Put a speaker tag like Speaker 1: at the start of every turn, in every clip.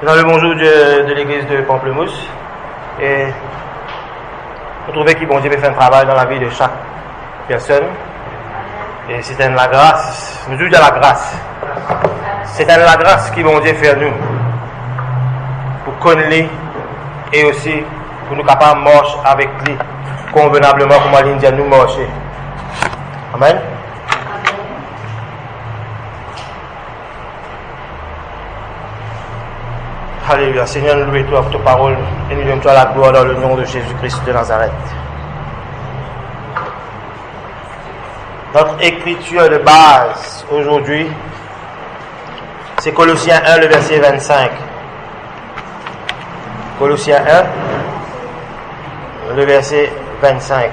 Speaker 1: Dans le bonjour de l'église de Pamplemousse, et vous trouvez que bon Dieu peut faire un travail dans la vie de chaque personne. Et c'est la grâce, nous disons la grâce. C'est la grâce qui bon Dieu fait nous pour connaître et aussi pour nous capables de marcher avec lui convenablement comme il dit nous marcher. Amen. Alléluia. Seigneur, nous louons toi pour ta parole et nous donnons toi la gloire dans le nom de Jésus-Christ de Nazareth. Notre écriture de base aujourd'hui, c'est Colossiens 1, le verset 25. Colossiens 1, le verset 25.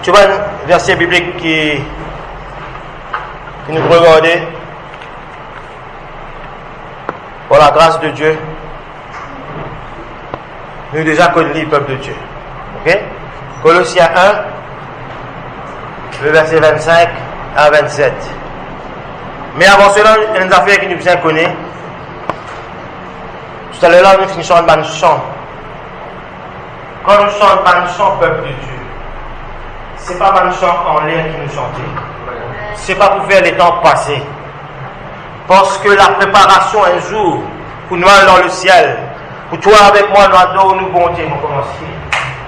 Speaker 1: Tu vois un verset biblique qui nous peut regarder. Pour la grâce de Dieu, nous déjà connus le peuple de Dieu. Ok? Colossiens 1, le verset 25 à 27. Mais avant cela, il y a une affaire qui nous bien connaît. Tout à l'heure, nous finissons un chant. Quand nous chantons un chant, peuple de Dieu, ce n'est pas un chant en l'air qui nous chantons. Ce n'est pas pour faire les temps passés. Parce que la préparation un jour pour nous aller dans le ciel, pour toi avec moi, nous adorons nous bon Dieu, on commence.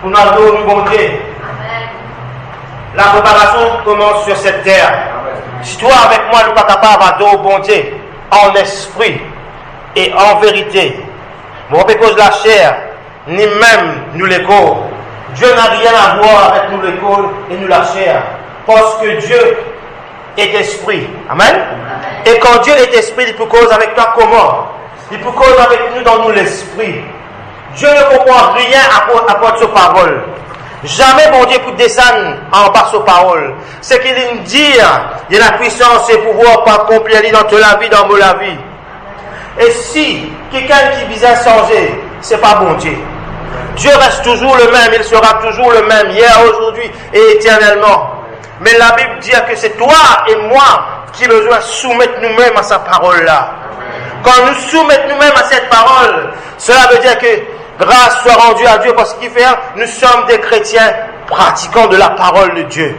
Speaker 1: Pour nous adorons nous bon Dieu. La préparation commence sur cette terre. Amen. Si toi avec moi, nous ne sommes pas capables d'adorer bon Dieu en esprit et en vérité, bon, pas cause de la chair, ni même nous les corps. Dieu n'a rien à voir avec nous les corps et nous la chair. Parce que Dieu est esprit. Amen. Et quand Dieu est esprit, il peut causer avec toi comment? Il peut causer avec nous dans nous l'esprit. Dieu ne comprend rien à part de sa parole. Jamais bon Dieu peut descendre en bas de sa parole. Ce qu'il nous dit, il y a la puissance et le pouvoir pour accomplir dans toute la vie, dans la vie. Et si quelqu'un qui vise à changer, c'est pas bon Dieu. Dieu reste toujours le même, il sera toujours le même, hier, aujourd'hui et éternellement. Mais la Bible dit que c'est toi et moi qui avons besoin de soumettre nous-mêmes à sa parole-là. Quand nous soumettons nous-mêmes à cette parole, cela veut dire que grâce soit rendue à Dieu parce qu'il fait, nous sommes des chrétiens pratiquants de la parole de Dieu.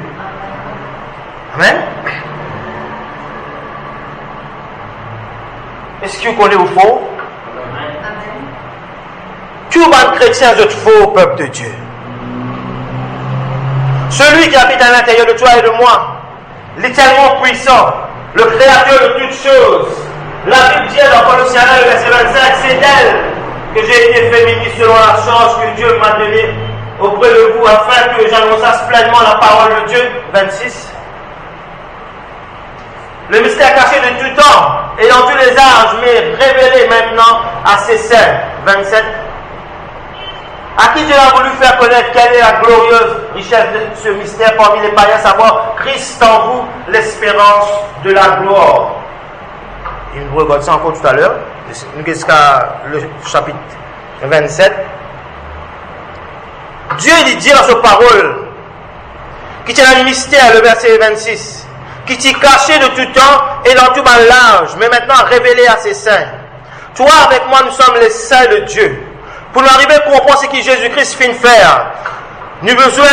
Speaker 1: Amen. Est-ce que vous connaissez ou faux? Tout bon chrétien est faux au peuple de Dieu. Celui qui habite à l'intérieur de toi et de moi, l'éternellement puissant, le créateur de toutes choses. La Bible dit dans Colossiens 1, verset 25, c'est d'elle que j'ai été fait ministre selon la chance que Dieu m'a donnée auprès de vous, afin que j'annonçasse pleinement la parole de Dieu. 26. Le mystère caché de tout temps et dans tous les âges, mais révélé maintenant à ses saints. 27. À qui Dieu a voulu faire connaître quelle est la glorieuse richesse de ce mystère parmi les païens, savoir Christ en vous, l'espérance de la gloire. Et nous regardons ça encore tout à l'heure, jusqu'à le chapitre 27. Dieu dit dans sa parole, qui tient le mystère, le verset 26, qui t'y caché de tout temps et dans tout l'âge, mais maintenant révélé à ses saints. Toi avec moi, nous sommes les saints de Dieu. Pour nous arriver à comprendre ce que Jésus-Christ finit de faire, nous avons besoin de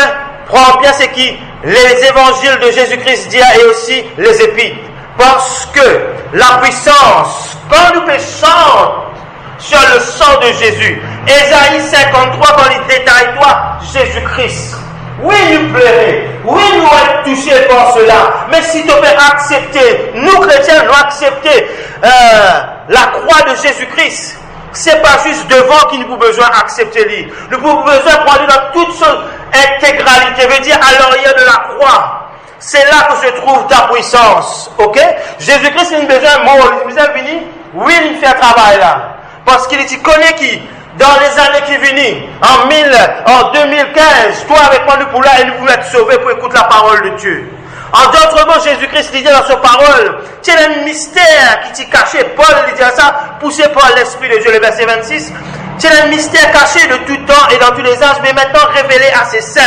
Speaker 1: prendre bien ce que les évangiles de Jésus-Christ disent et aussi les épîtres. Parce que la puissance, quand nous péchons sur le sang de Jésus, Ésaïe 53, quand il détaille toi, Jésus-Christ. Oui, nous plairait, oui, nous sommes touchés par cela, mais si tu peux accepter, nous chrétiens, nous accepter la croix de Jésus-Christ. C'est pas juste devant qu'il nous avons besoin d'accepter lui. Nous avons besoin de prendre dans toute son intégralité. Veut dire à l'arrière de la croix. C'est là que se trouve ta puissance. Ok? Jésus-Christ, il a besoin de mort. Il a venir. Oui, il fait un travail là. Parce qu'il connaît qui? Dans les années qui viennent, en 2015, toi avec moi, nous pour là, et nous pouvons être sauvés pour écouter la parole de Dieu. En d'autres mots, Jésus-Christ dit dans sa parole, c'est un mystère qui t'est caché. Paul dit ça, poussé par l'Esprit de Dieu, le verset 26. C'est un mystère caché de tout temps et dans tous les âges, mais maintenant révélé à ses saints.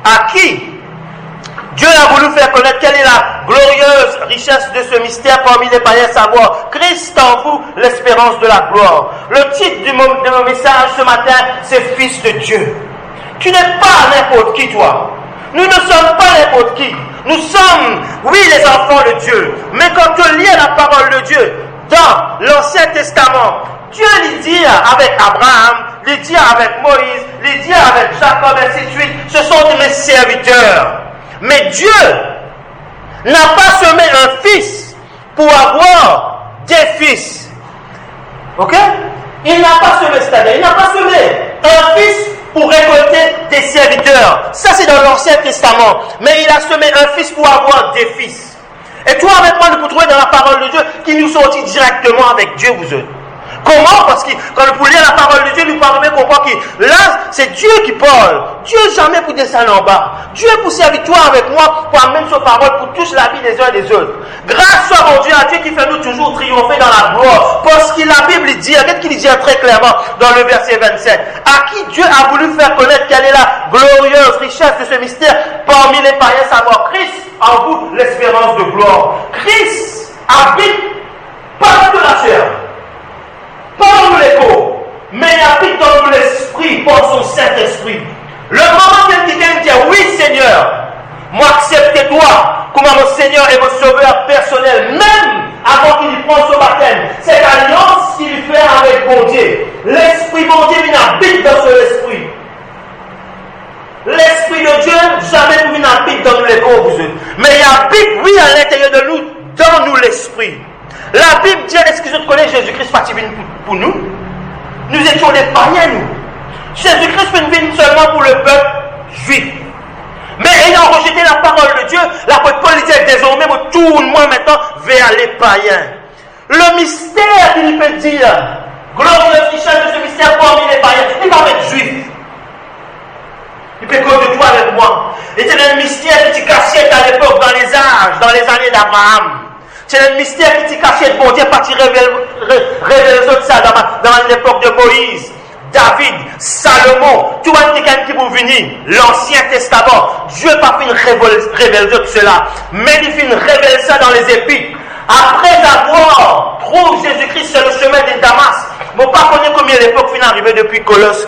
Speaker 1: À qui Dieu a voulu faire connaître quelle est la glorieuse richesse de ce mystère parmi les païens, savoir Christ en vous, l'espérance de la gloire. Le titre de mon message ce matin, c'est Fils de Dieu. Tu n'es pas n'importe qui, toi. Nous ne sommes pas n'importe qui. Nous sommes, oui, les enfants de Dieu. Mais quand tu lis la parole de Dieu dans l'Ancien Testament, Dieu lui dit avec Abraham, lui dit avec Moïse, lui dit avec Jacob, ainsi de suite, ce sont mes serviteurs. Mais Dieu n'a pas semé un fils pour avoir des fils. Ok? Il n'a pas semé, c'est-à-dire, il n'a pas semé un fils pour récolter des serviteurs. Ça, c'est dans l'Ancien Testament. Mais il a semé un fils pour avoir des fils. Et toi, avec moi, nous pouvons trouver dans la parole de Dieu qui nous sortit directement avec Dieu, vous autres. Comment? Parce que quand nous pouvons lire la parole de Dieu, nous pouvons comprendre que là, c'est Dieu qui parle. Dieu jamais pour descendre en bas. Dieu pour servir toi avec moi, pour amener sa parole, pour toucher la vie des uns et des autres. Grâce soit mon Dieu à Dieu qui fait nous toujours triompher dans la gloire. Parce que la Bible dit, regarde qu'il dit très clairement dans le verset 27, à qui Dieu a voulu faire connaître quelle est la glorieuse richesse de ce mystère parmi les païens, savoir Christ en vous, l'espérance de gloire. Christ habite pas de la chair, pas dans l'écho, mais il habite dans l'esprit par son Saint-Esprit. Le moment où quelqu'un dit oui Seigneur, moi accepte toi comme mon Seigneur et mon Sauveur personnel, même avant qu'il prenne son baptême, c'est l'alliance qu'il fait avec bon Dieu. L'Esprit bon Dieu, il habite dans son esprit. L'Esprit de Dieu, jamais il n'habite dans l'écho, vous êtes. Mais il habite, oui, à l'intérieur de nous, dans nous l'Esprit. La Bible dit, est-ce que je connais Jésus-Christ parti pour nous? Nous étions des païens, nous. Jésus-Christ peut venir seulement pour le peuple juif. Mais ayant rejeté la parole de Dieu, l'apôtre Paul dit, désormais, me tourne-moi maintenant vers les païens. Le mystère qu'il peut dire, glorieuse richesse de ce mystère parmi les païens, il va être juif. Il peut causer de toi avec moi. Et c'est un mystère qui t'y cachait à l'époque, dans les âges, dans les années d'Abraham. C'est un mystère qui t'y cachait, bon Dieu, parti révéler ça dans l'époque de Moïse, David, Salomon, tout le monde qui vous venir, l'Ancien Testament. Dieu n'a pas fait révéler tout cela, mais il fait révéler ça dans les Épîtres. Après avoir trouvé Jésus-Christ sur le chemin de Damas, je ne sais pas combien l'époque est arrivée depuis Colosse,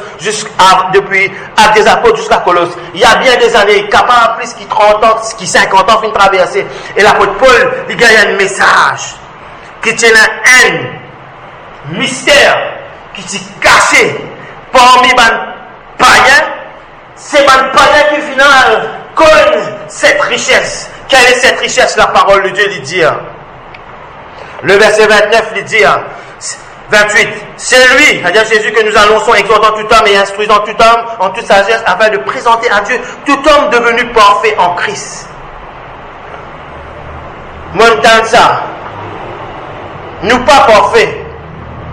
Speaker 1: depuis Actes des Apôtres jusqu'à Colosse. Il y a bien des années, capable plus qui 30 ans, qui 50 ans, fin traverser. Et l'apôtre Paul, il gagne un message qui tient un mystère qui est caché parmi les païens. C'est les païens qui, au final, connaissent cette richesse. Quelle est cette richesse? La parole de Dieu lui dit. Le verset 29 lui dit, 28, c'est lui, c'est-à-dire Jésus, que nous annonçons, exhortant tout homme et instruisant tout homme en toute sagesse, afin de présenter à Dieu tout homme devenu parfait en Christ. Montanza, nous pas parfaits,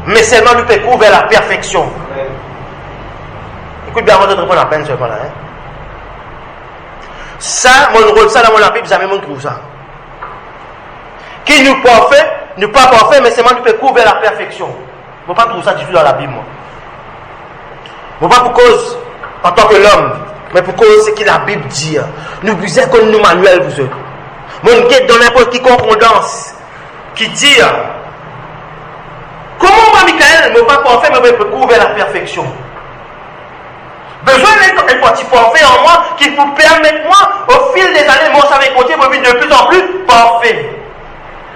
Speaker 1: mais seulement nous pouvons vers la perfection. Écoute bien avant de répondre à la peine seulement là. Hein? Ça, mon rôle, ça dans mon Bible, jamais mon trouve ça. Qui nous parfait, nous pas parfait, mais seulement nous pouvons couvrir la perfection. Je ne pas trouver ça du tout dans la Bible, moi. Je ne pas pour cause, en tant que l'homme, mais pour cause ce que la Bible dit. Nous disons comme nous, Manuel, vous autres. Mon guide dans n'importe qui concordance, qui dit, comment moi, Michael, je ne pas parfait, mais je peux couvrir la perfection. Besoin d'un petit parfait en moi qui vous permettre, moi, au fil des années, moi, ça va continuer pour devenir de plus en plus parfait.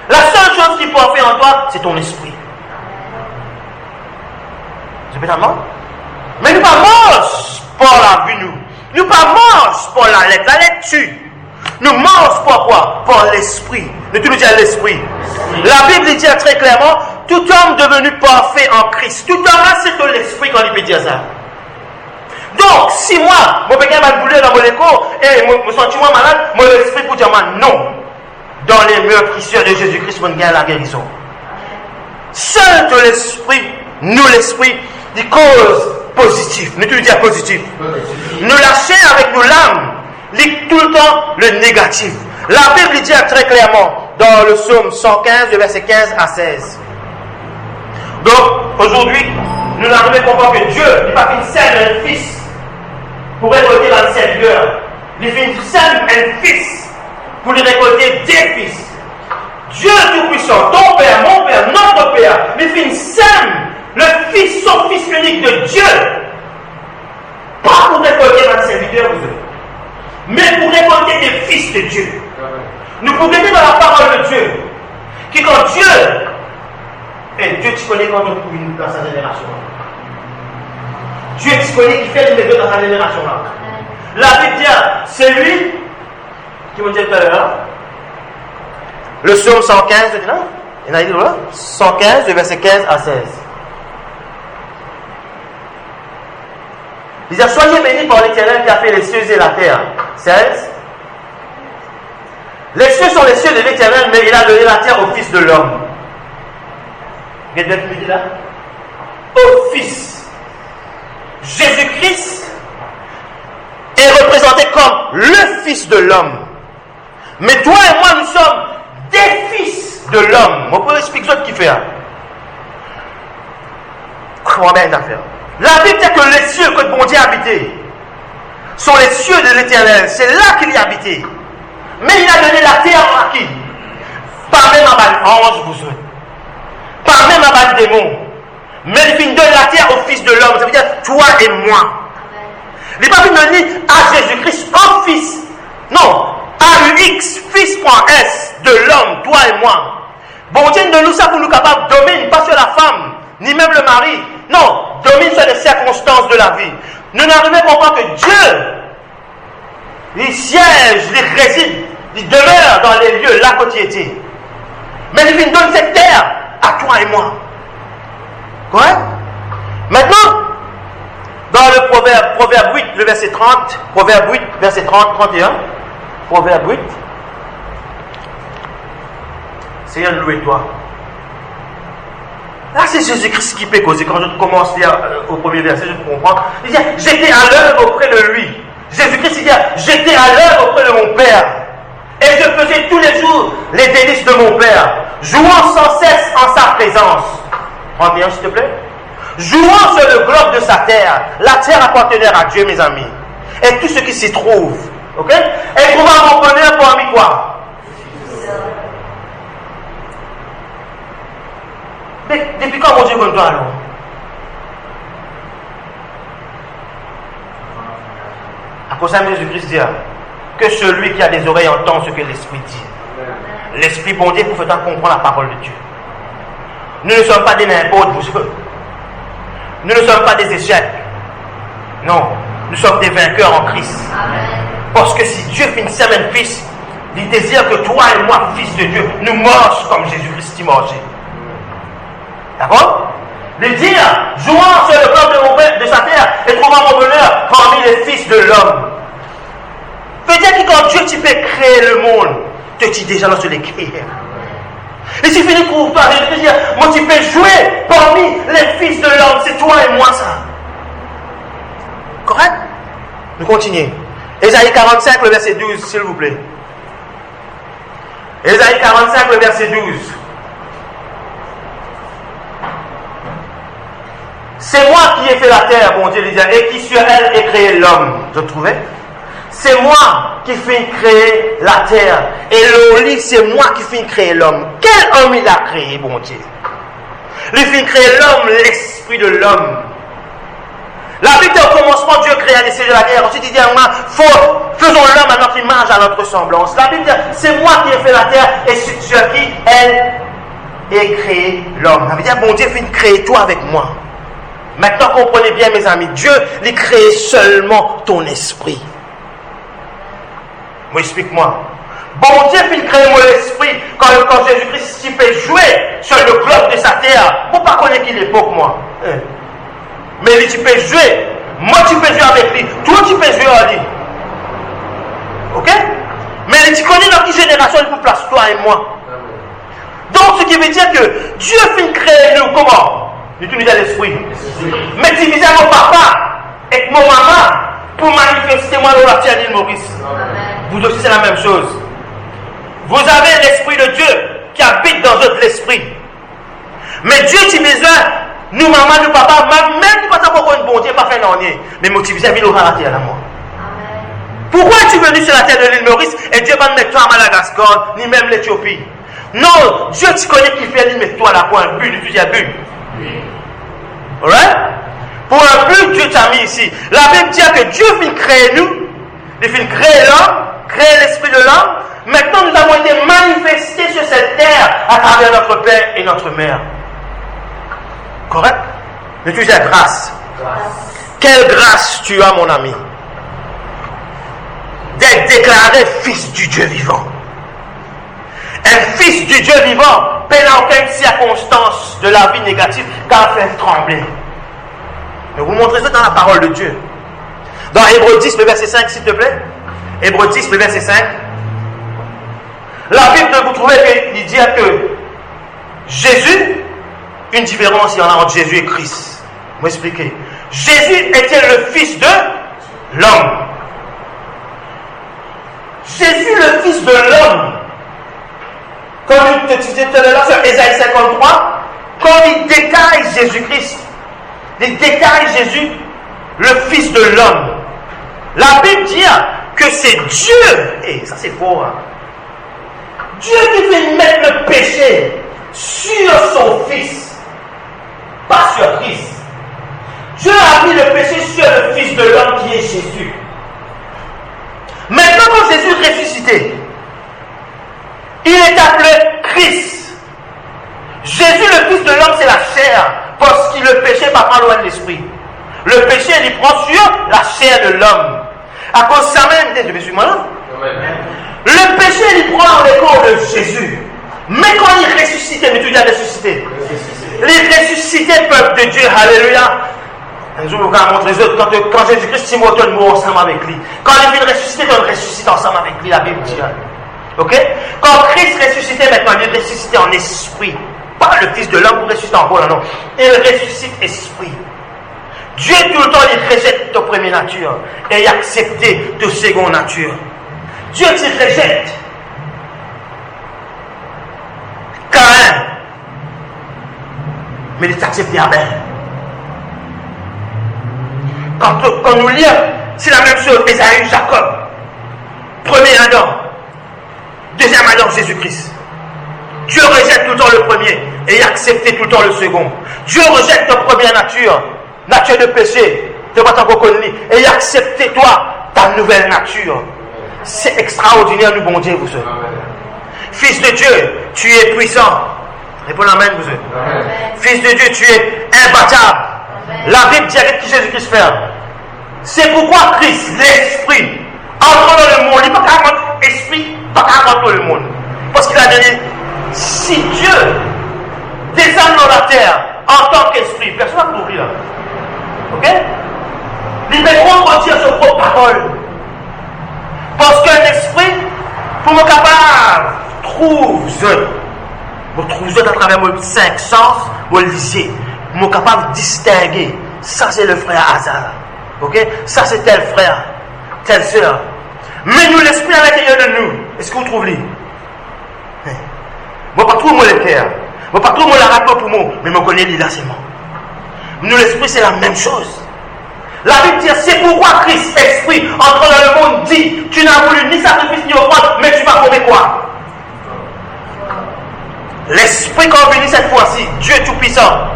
Speaker 1: La seule chose qui peut faire en toi, c'est ton esprit. C'est pétalement. Mais nous ne pas mange pour la vue, nous. Nous ne pas mange pour la lettre. La lettre tue. Nous mange pour quoi? Pour l'esprit. Nous tout nous disons l'esprit. La Bible dit très clairement, tout homme devenu parfait en Christ. Tout homme là, c'est de l'esprit quand il peut dire ça. Donc, si moi, mon pékin m'a boulé dans mon écho, et me sens moi malade, mon esprit pour dire moi non. Dans les meurtrisseurs de Jésus-Christ, on gagne la guérison. Seul de l'esprit, nous l'esprit, des causes positives. Nous tout dire positif. Nous lâcher avec nos l'âme, tout le temps le négatif. La Bible dit très clairement dans le psaume 115, le verset 15 à 16. Donc, aujourd'hui, nous arrivons à comprendre que Dieu n'est pas une scène un fils pour récolter dans le Seigneur. Il fait une scène un fils pour lui récolter des fils. Dieu Tout-Puissant, ton Père, mon Père, notre Père, mais fin sème le Fils, son Fils unique de Dieu, pas pour récolter notre serviteur, mais pour récolter des fils de Dieu. Nous pouvons dire dans la parole de Dieu que quand Dieu, et Dieu tu connais quand on trouve dans sa génération. Dieu tu connais qui fait les méthodes dans sa génération là. La Bible dit, c'est lui qui m'a dit tout à l'heure. Le psaume 115, il y en a dit là 115, le verset 15 à 16. Il dit, soyez bénis par l'Éternel qui a fait les cieux et la terre. 16. Les cieux sont les cieux de l'Éternel, mais il a donné la terre au Fils de l'homme. Vous voyez ce là? Au Fils. Jésus-Christ est représenté comme le Fils de l'homme. Mais toi et moi, nous sommes des fils de l'homme. On peut expliquer ce qu'il fait. Comment bien faire? La Bible dit que les cieux que bon Dieu a habités sont les cieux de l'Éternel. C'est là qu'il y a habité. Mais il a donné la terre à qui? Pas même à bas ange besoin. Pas même à bas démon. Mais il donne la terre au Fils de l'homme. Ça veut dire toi et moi. Il n'est pas donné à Jésus-Christ un fils. Non. A-U-X, fils.s de l'homme, toi et moi. Bon Dieu de nous ça pour nous capables de dominer, pas sur la femme, ni même le mari. Non, domine sur les circonstances de la vie. Nous n'arrivons pas à comprendre que Dieu, il siège, il réside, il demeure dans les lieux là où il était. Mais il donne cette terre à toi et moi. Correct? Maintenant, dans le proverbe 8, le verset 30, proverbe 8, verset 30, 31, proverbe 8, Seigneur, louez-toi. Là, c'est Jésus-Christ qui peut causer. Quand je commence lire au premier verset, je comprends. Il dit, j'étais à l'œuvre auprès de lui. Jésus-Christ, il dit, j'étais à l'œuvre auprès de mon Père. Et je faisais tous les jours les délices de mon Père, jouant sans cesse en sa présence. 31, s'il te plaît. Jouant sur le globe de sa terre. La terre appartenait à Dieu, mes amis. Et tout ce qui s'y trouve. Ok? Et trouvant mon bonheur parmi quoi? Depuis quand mon Dieu comme toi alors? À cause de Jésus-Christ dit que celui qui a des oreilles entend ce que l'Esprit dit. L'Esprit bon Dieu pour faire comprendre la parole de Dieu. Nous ne sommes pas des n'importe vous. Nous ne sommes pas des échecs. Non, nous sommes des vainqueurs en Christ. Parce que si Dieu finissait même fils, il désire que toi et moi, fils de Dieu, nous mangeons comme Jésus-Christ y mangeait. D'accord? Il dit, jouant sur le peuple de sa terre et trouvant mon bonheur parmi les fils de l'homme. Peut-être que quand Dieu tu peux créer le monde, tu es déjà dans ce l'écrire. Et si tu trouves pas, je veux dire, moi tu peux jouer parmi les fils de l'homme, c'est toi et moi ça. Correct? Nous continuons. Ésaïe 45, le verset 12, s'il vous plaît. Ésaïe 45, le verset 12. C'est moi qui ai fait la terre, bon Dieu disait, et qui sur elle ai créé l'homme. Je trouvais. C'est moi qui fais créer la terre. Et le lit, c'est moi qui fais créer l'homme. Quel homme il a créé, bon Dieu? Il fait créer l'homme, l'esprit de l'homme. La Bible dit au commencement, Dieu créa les cieux de la terre. Ensuite, il dit, faisons l'homme à notre image, à notre semblance. La Bible dit, c'est moi qui ai fait la terre et sur qui elle est créé l'homme. Ça veut dire, bon Dieu fait créer toi avec moi. Maintenant, comprenez bien, mes amis, Dieu, il crée seulement ton esprit. Moi, explique-moi. Bon Dieu, il crée mon esprit quand Jésus-Christ il peut jouer sur le globe de sa terre. Pour pas connaître qu'il est l'époque, moi. Mais lui, tu peux jouer. Moi, tu peux jouer avec lui. Toi, tu peux jouer avec lui. Ok? Mais tu connais dans quelle génération il peut placer toi et moi. Donc, ce qui veut dire que Dieu fait créer nous comment? D'utiliser l'esprit. Mais diviser mon papa et mon maman pour manifester moi dans la terre d'île Maurice. Vous aussi, c'est la même chose. Vous avez l'esprit de Dieu qui habite dans votre esprit. Mais Dieu, tu besoin, nous, maman, nous, papa, même pas encore une bon Dieu, pas fait l'année. Mais motiver à vivre la terre là, moi. Pourquoi es-tu venu sur la terre de l'île Maurice et Dieu va te mettre toi à Madagascar, ni même l'Éthiopie? Non, Dieu tu connais qui fait l'île, mais toi là pour un but, tu dis un but. Alright? Pour un but, Dieu t'a mis ici. La Bible dit que Dieu vient créer nous, il vient créer l'homme, créer l'esprit de l'homme. Maintenant, nous avons été manifestés sur cette terre à travers notre Père et notre Mère. Correct? Mais tu dis grâce. Quelle grâce tu as, mon ami, d'être déclaré fils du Dieu vivant. Un fils du Dieu vivant peine à aucune circonstance de la vie négative qu'à faire trembler. Mais vous montrez ça dans la parole de Dieu. Dans Hébreux 10, le verset 5, s'il te plaît. Hébreux 10, le verset 5. La Bible, vous trouvez qu'il dit que Jésus, une différence il y en a entre Jésus et Christ. Je vais m'expliquer. Jésus était le fils de l'homme. Jésus, le fils de l'homme, comme il te disait tout à l'heure sur Ésaïe 53, comme il détaille Jésus-Christ, il détaille Jésus, le fils de l'homme. La Bible dit que c'est Dieu, et ça c'est faux, hein. Dieu qui fait mettre le péché sur son fils, pas sur Christ. Dieu a mis le péché sur le fils de l'homme qui est Jésus. Maintenant, quand Jésus est ressuscité, il est appelé Christ. Jésus, le fils de l'homme, c'est la chair, parce que le péché va pas loin de l'esprit. Le péché, il prend sur la chair de l'homme. À cause de ça même, je me suis malin. Le péché, il prend le corps de Jésus. Mais quand il est ressuscité, mais tu dis ressuscité. Il est ressuscité, peuple de Dieu, alléluia. Un jour, vous allez montrer les autres, quand Jésus-Christ, il mort ensemble avec lui. Quand il vient ressusciter, on ressuscite ensemble avec lui, la Bible dit. Ok? Quand Christ ressuscitait maintenant, il ressuscitait en esprit. Pas le fils de l'homme pour ressusciter en corps, non. Il ressuscite esprit. Dieu, tout le temps, il rejette ta première nature et il accepte ta seconde nature. Dieu te rejette. Caïn. Mais il t'accepte Abel. Quand nous lisons, c'est la même chose. Ésaü, Jacob. Premier Adam. Deuxième Adam, Jésus-Christ. Dieu rejette tout le temps le premier et il accepte tout le temps le second. Dieu rejette ta première nature de péché, de votre encore connu, et il accepte toi, ta nouvelle nature. C'est extraordinaire, nous, bon Dieu, vous êtes. Fils de Dieu, tu es puissant. Répondez amen, vous êtes. Fils de Dieu, tu es imbattable. La Bible dit avec qui Jésus-Christ fait. C'est pourquoi Christ, l'Esprit, entre dans le monde. Il n'y a pas qu'à rentrer l'Esprit, pas qu'à rentrer le monde. Parce qu'il a dit, si Dieu descend dans la terre en tant qu'Esprit, personne n'a compris là. Ok? Les métros retirent sur vos paroles. Parce qu'un esprit, pour me capable, vous trouvez à travers mes 5 sens, vous le lisez. Vous capable de distinguer. Ça, c'est le frère Hazard. Ok? Ça, c'est tel frère, telle soeur. Mais nous, l'esprit à l'intérieur de nous, est-ce que vous trouvez? Moi, pas tout le cœur. Moi, pas tout le la rapport pour moi. Mais je connais là, c'est moi. Nous, l'esprit, c'est la même chose. La Bible dit, c'est pourquoi Christ, esprit, entre dans le monde, dit, tu n'as voulu ni sacrifice ni offrande, mais tu vas combler quoi? L'esprit qu'on bénit cette fois-ci, Dieu Tout-Puissant,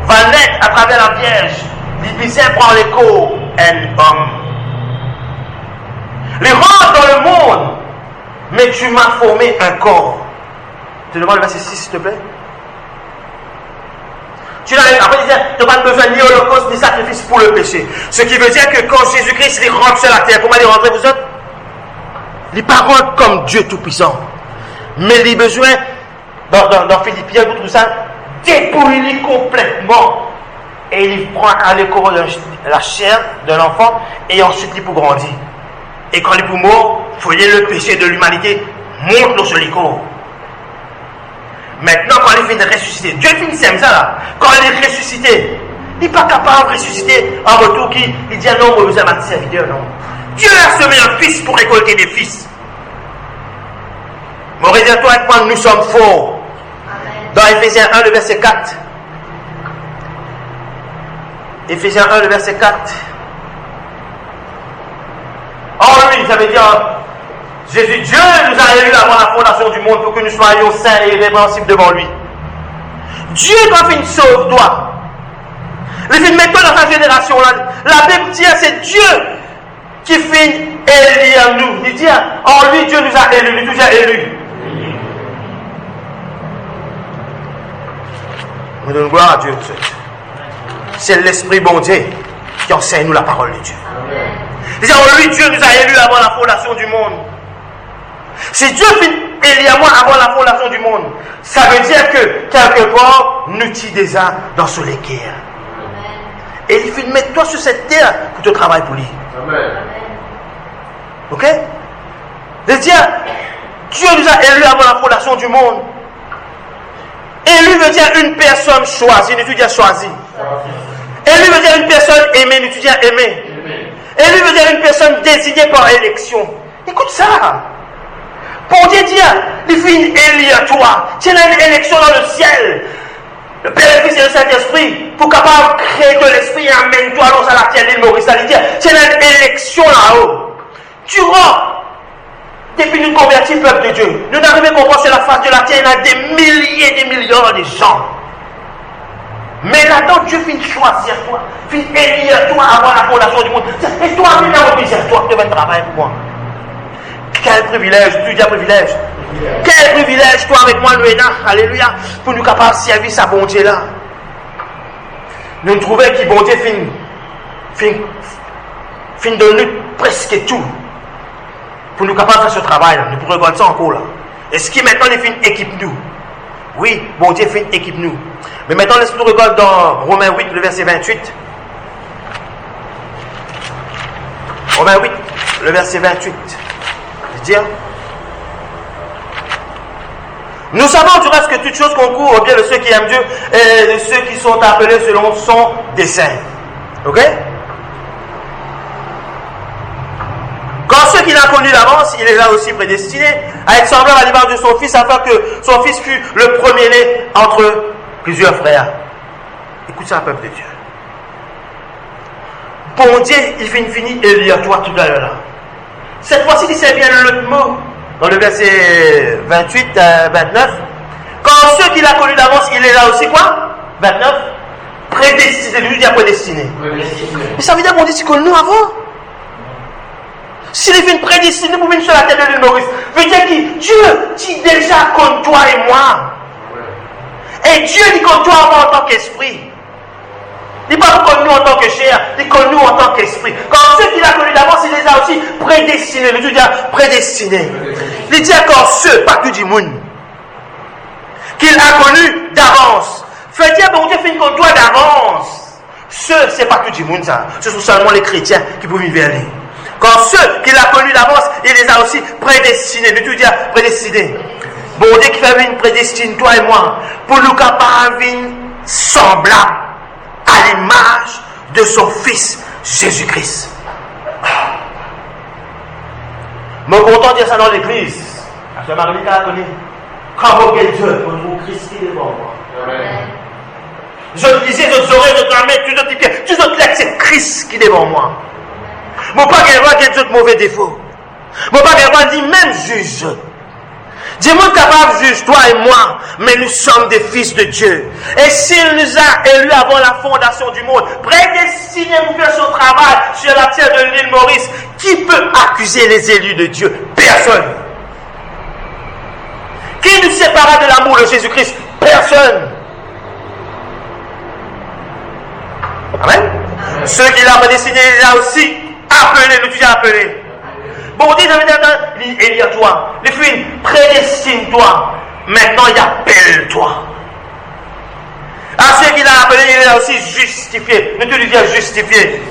Speaker 1: va naître à travers la Vierge. L'Église prend les corps, un homme. Les rentre dans le monde, mais tu m'as formé un corps. Tu demandes le verset 6, s'il te plaît. Tu n'as pas besoin ni holocauste ni sacrifice pour le péché. Ce qui veut dire que quand Jésus-Christ il rentre sur la terre, comment il est rentré, vous autres? Il n'est pas rentré comme Dieu Tout-Puissant. Mais il a besoin, dans Philippiens, vous trouvez ça, dépouiller complètement. Et il prend à l'école la chair d'un enfant et ensuite il peut grandir. Et quand il peut mort, il faut le péché de l'humanité, monte dans ce corps. Maintenant, quand il finit de ressusciter, Dieu finit ça là. Quand il est ressuscité, il n'est pas capable de ressusciter en retour qui il dit non, vous avez un serviteur, non. Dieu a semé un fils pour récolter des fils. Mon réservoir avec moi, nous sommes forts. Dans Éphésiens 1, le verset 4. Éphésiens 1, le verset 4. En lui, ça veut dire, Jésus, Dieu nous a élus avant la fondation du monde pour que nous soyons saints et irrépréhensibles devant lui. Dieu, quand il sauve toi, il fait mettre dans sa génération là. La Bible dit, c'est Dieu qui fait élire nous. Il dit, en lui, Dieu nous a élus, nous a élus. Nous donnons gloire à Dieu. C'est l'Esprit bon Dieu qui enseigne nous la parole de Dieu. C'est en lui, Dieu nous a élus avant la fondation du monde. Si Dieu fait élire moi avant la fondation du monde, ça veut dire que quelque part, nous t'y déjà dans ce l'équerre. Et il fait mettre toi sur cette terre pour te travailler pour lui. Amen. Ok? C'est-à-dire, Dieu nous a élus avant la fondation du monde. Élu veut dire une personne choisie, nous dire choisie. Élu veut dire une personne aimée, nous dire aimée. Élu veut dire une personne désignée par élection. Écoute ça. Pour Dieu dire, il fait une élire toi. Tu as une élection dans le ciel. Le Père, le Fils et le Saint-Esprit, pour capable de créer de l'esprit et amène-toi dans la terre de Maurice. Ça veut dire, tu as une élection là-haut. Tu rentres. Depuis nous convertis, peuple de Dieu, nous n'arrivons à comprendre sur la face de la terre, il y a des milliers, des millions de gens. Mais là-dedans, Dieu finit choisir toi, finit élire toi avant la fondation du monde. Et toi, il a obligé à toi de faire un travail pour moi. Quel privilège, tu dis un privilège. Quel privilège, toi avec moi, nous, alléluia, pour nous capables de servir sa bonté là. Nous nous trouvons que bon Dieu fin de nous presque tout. Pour nous capables de faire ce travail-là, nous pourrons regarder ça encore là. Est-ce qu'il maintenant il fait une équipe nous? Oui, bon Dieu fait une équipe nous. Mais maintenant, laisse-nous regarder dans Romains 8, le verset 28. Romains 8, le verset 28. C'est-à-dire, nous savons du reste que toutes choses concourent au bien de ceux qui aiment Dieu et de ceux qui sont appelés selon son dessein. Ok? Quand ceux qu'il a connus d'avance, il les a aussi prédestinés à être semblables à l'image de son fils, afin que son fils fût le premier-né entre plusieurs frères. Écoute ça, peuple de Dieu. Bon Dieu, il finit élire toi tout à l'heure là. Cette fois-ci, il sait bien le mot dans le verset 28, 29. Quand ceux qu'il a connus d'avance, il les a aussi quoi? 29. Prédestinés. Lui, il a prédestiné. Mais ça veut dire qu'on dit qu'il connaît nous avant. S'il est une prédestiné pour venir sur la terre de l'île Maurice, veut dire que Dieu dit déjà comme toi et moi. Et Dieu dit comme toi en tant qu'esprit. Il n'est pas comme nous en tant que chair, il est comme nous en tant qu'esprit. Quand ceux qu'il a connus d'avance, il les a aussi prédestinés. Le Dieu dit prédestinés. Il dit encore ceux, pas que du monde, qu'il a connus d'avance. Fait dire, bon Dieu fait comme toi d'avance. Ceux, c'est pas que du monde ça. Ce sont seulement les chrétiens qui peuvent vivre vers lui. Quand ceux qu'il a connus d'avance, il les a aussi prédestinés. Le Dieu dit prédestinés. Bon Dieu qui fait une prédestine, toi et moi, pour nous capables semblables à l'image de son Fils Jésus-Christ. Je suis content de dire ça dans l'église. Je Marie a connu. Quand Dieu, pour nous Christ qui est devant moi. Amen. Je disais, je oreilles, je clamais, tous autres pieds, tous autres legs, c'est Christ qui est devant moi. Je ne peux pas avoir d'autres mauvais défauts. Je ne peux pas avoir ni même juge. Dis-moi capable juge toi et moi, mais nous sommes des fils de Dieu. Et s'il nous a élus avant la fondation du monde, prédestinés pour faire son travail sur la terre de l'île Maurice, qui peut accuser les élus de Dieu? Personne. Qui nous séparera de l'amour de Jésus-Christ? Personne. Amen. Ceux qui l'ont prédestiné, il a aussi appelé, nous tu as appelé. Bon, Dieu, il élire-toi. Les filles, prédestine-toi. Maintenant, il appelle-toi. À ceux qu'il a appelés, il a aussi justifié. Nous te le disons justifié.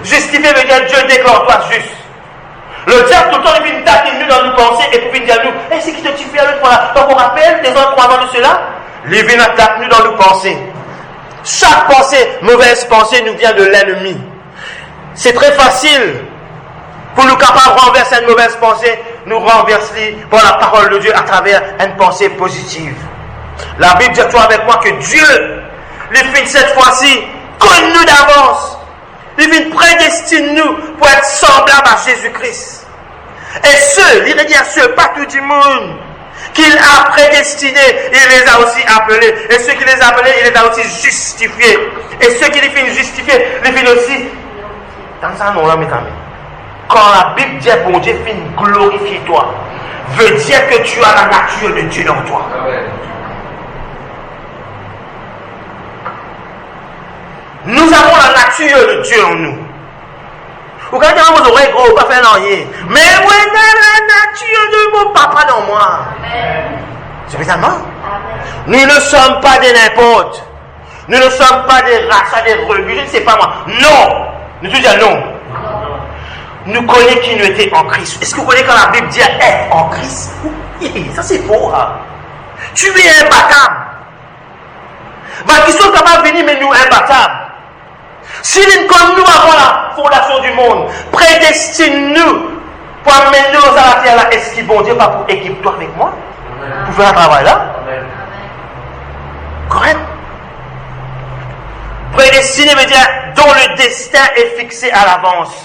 Speaker 1: Justifié veut dire Dieu déclare-toi juste. Le diable, tout le temps, il vient taquiner dans nos pensées et pour dire nous, et c'est qui te tue fait l'autre fois. Donc, on rappelle des autres 3 ans de cela. Il vient taquiner dans nos pensées. Chaque pensée, mauvaise pensée, nous vient de l'ennemi. C'est très facile. Pour nous capables de renverser une mauvaise pensée, nous renverser par la parole de Dieu à travers une pensée positive. La Bible dit toi avec moi que Dieu, les filles cette fois-ci, connaît nous d'avance. Il vient prédestine nous pour être semblables à Jésus-Christ. Et ceux, il dit à ceux, pas tout du monde, qu'il a prédestinés, il les a aussi appelés. Et ceux qui les a appelés, il les a aussi justifiés. Et ceux qui les finissent justifier, les finissent aussi. Dans ça, non, là, mes amis. Quand la Bible dit, bon Dieu, finit glorifier toi, veut dire que tu as la nature de Dieu dans toi. Amen. Nous avons la nature de Dieu en nous. Vous regardez dans vos oreilles, gros, pas faire rien. Mais oui, la nature de mon papa dans moi. Suffisamment. Nous ne sommes pas des n'importe. Nous ne sommes pas des rachats, des rebuts, je ne sais pas moi. Non. Nous tous disons non. Nous connaissons qui nous était en Christ. Est-ce que vous connaissez quand la Bible dit être en Christ? Ça c'est faux. Hein? Tu es imbattable. Ma question est pas venir, mais nous imbattables. Si comme nous avons la fondation du monde, prédestine-nous pour amener nous à la terre là, est-ce qu'il bon Dieu pas pour équipe toi avec moi? Pour faire un travail là? Amen. Correct? Prédestiné veut dire dont le destin est fixé à l'avance.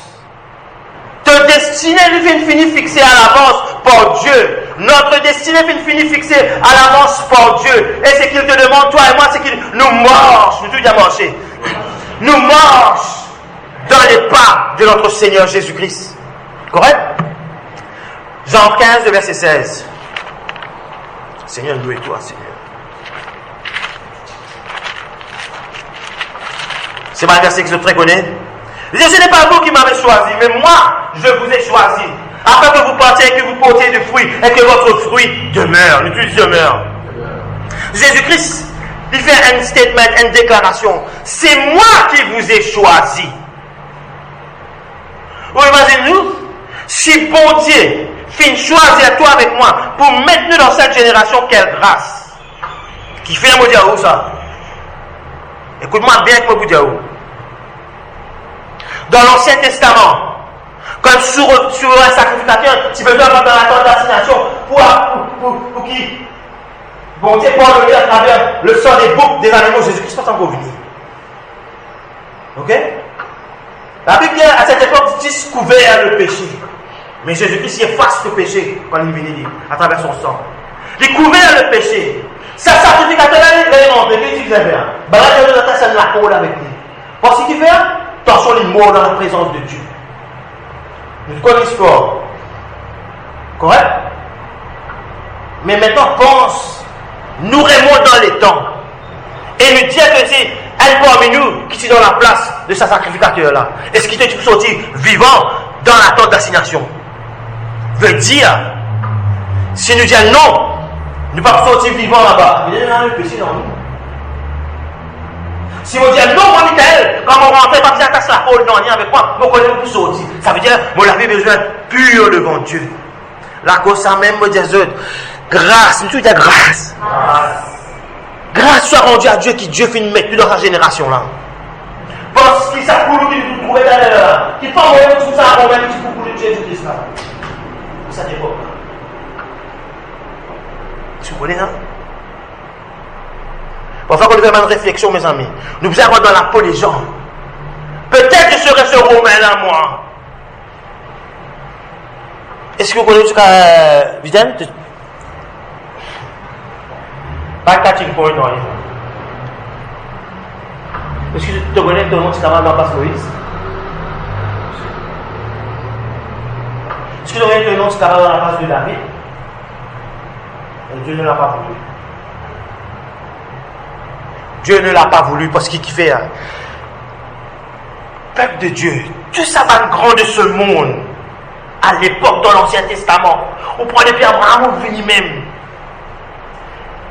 Speaker 1: Ton destinée est fini fixé à l'avance par Dieu. Notre destinée est fini fixé à l'avance par Dieu. Et ce qu'il te demande, toi et moi, c'est qu'il nous marche. Nous tous à marcher. Nous marche dans les pas de notre Seigneur Jésus-Christ. Correct? Jean 15, verset 16. Seigneur, nous et toi, Seigneur. C'est pas un verset que je très connais. Il dit, ce n'est pas vous qui m'avez choisi, mais moi, je vous ai choisi. Afin que vous partiez et que vous portiez du fruit, et que votre fruit demeure. Nous tous demeure. Jésus-Christ, il fait un statement, une déclaration. C'est moi qui vous ai choisi. Vous imaginez-nous, si bon Dieu finit choisir toi avec moi pour mettre nous dans cette génération, quelle grâce. Qui fait un mot dire où ça? Écoute-moi bien que je vous dis. Dans l'Ancien Testament, comme sur un sacrificateur, tu peux faire dans la tente d'assignation pour qui? Bon Dieu parle à travers le sang des boucs des animaux, Jésus-Christ pas encore venir. Ok? La Bible à cette époque dit couvert le péché. Mais Jésus-Christ efface le péché quand il vient à travers son sang. Il couvert le péché. Sa sacrificateur, il est rentré, qu'est-ce qu'il fait faire? Là, il a la colle avec lui. Parce qu'il fait, attention, il est mort dans la présence de Dieu. Nous connaissons fort. Correct? Mais maintenant, pense, nous remontons dans les temps. Et nous dire que c'est elle parmi nous qui est dans la place de sa sacrificateur là. Est-ce qu'il est sorti vivant dans la tente d'assignation? Veut dire, si nous disons non, nous ne pouvons pas sortir vivant là-bas. Il y a un péché dans nous. Si on dit non, moi, Michael, quand on rentre, pas besoin de casser la colle dans rien avec moi, on connaît pour sortir. Ça veut dire, on avait besoin pur devant Dieu. La cause, ça même, me dit, grâce, nous dis grâce. Grâce soit rendue à Dieu qui Dieu finit de mettre dans sa génération là. Parce qu'il s'est pour nous qui nous trouvait dans là. Qui pas moyen tout ça, on va dire pour le Dieu du Christ là. Ça dépend. Tu connais, hein? Parfois, qu'on devait faire une réflexion, mes amis. Nous devons avoir dans la peau des gens. Peut-être que serait ce Romain là, moi. Est-ce que vous connaissez ce cas, Vidal? Pas catching point, non. Est-ce que tu connais tout le monde qui travaille dans la place Moïse? Est-ce que tu connais tout le monde qui travaille dans la place de David? Et Dieu ne l'a pas voulu. Dieu ne l'a pas voulu parce qu'il fait. Peuple de Dieu, tout ça va grand de ce monde. À l'époque, dans l'Ancien Testament, on prenait bien Abraham au venu même.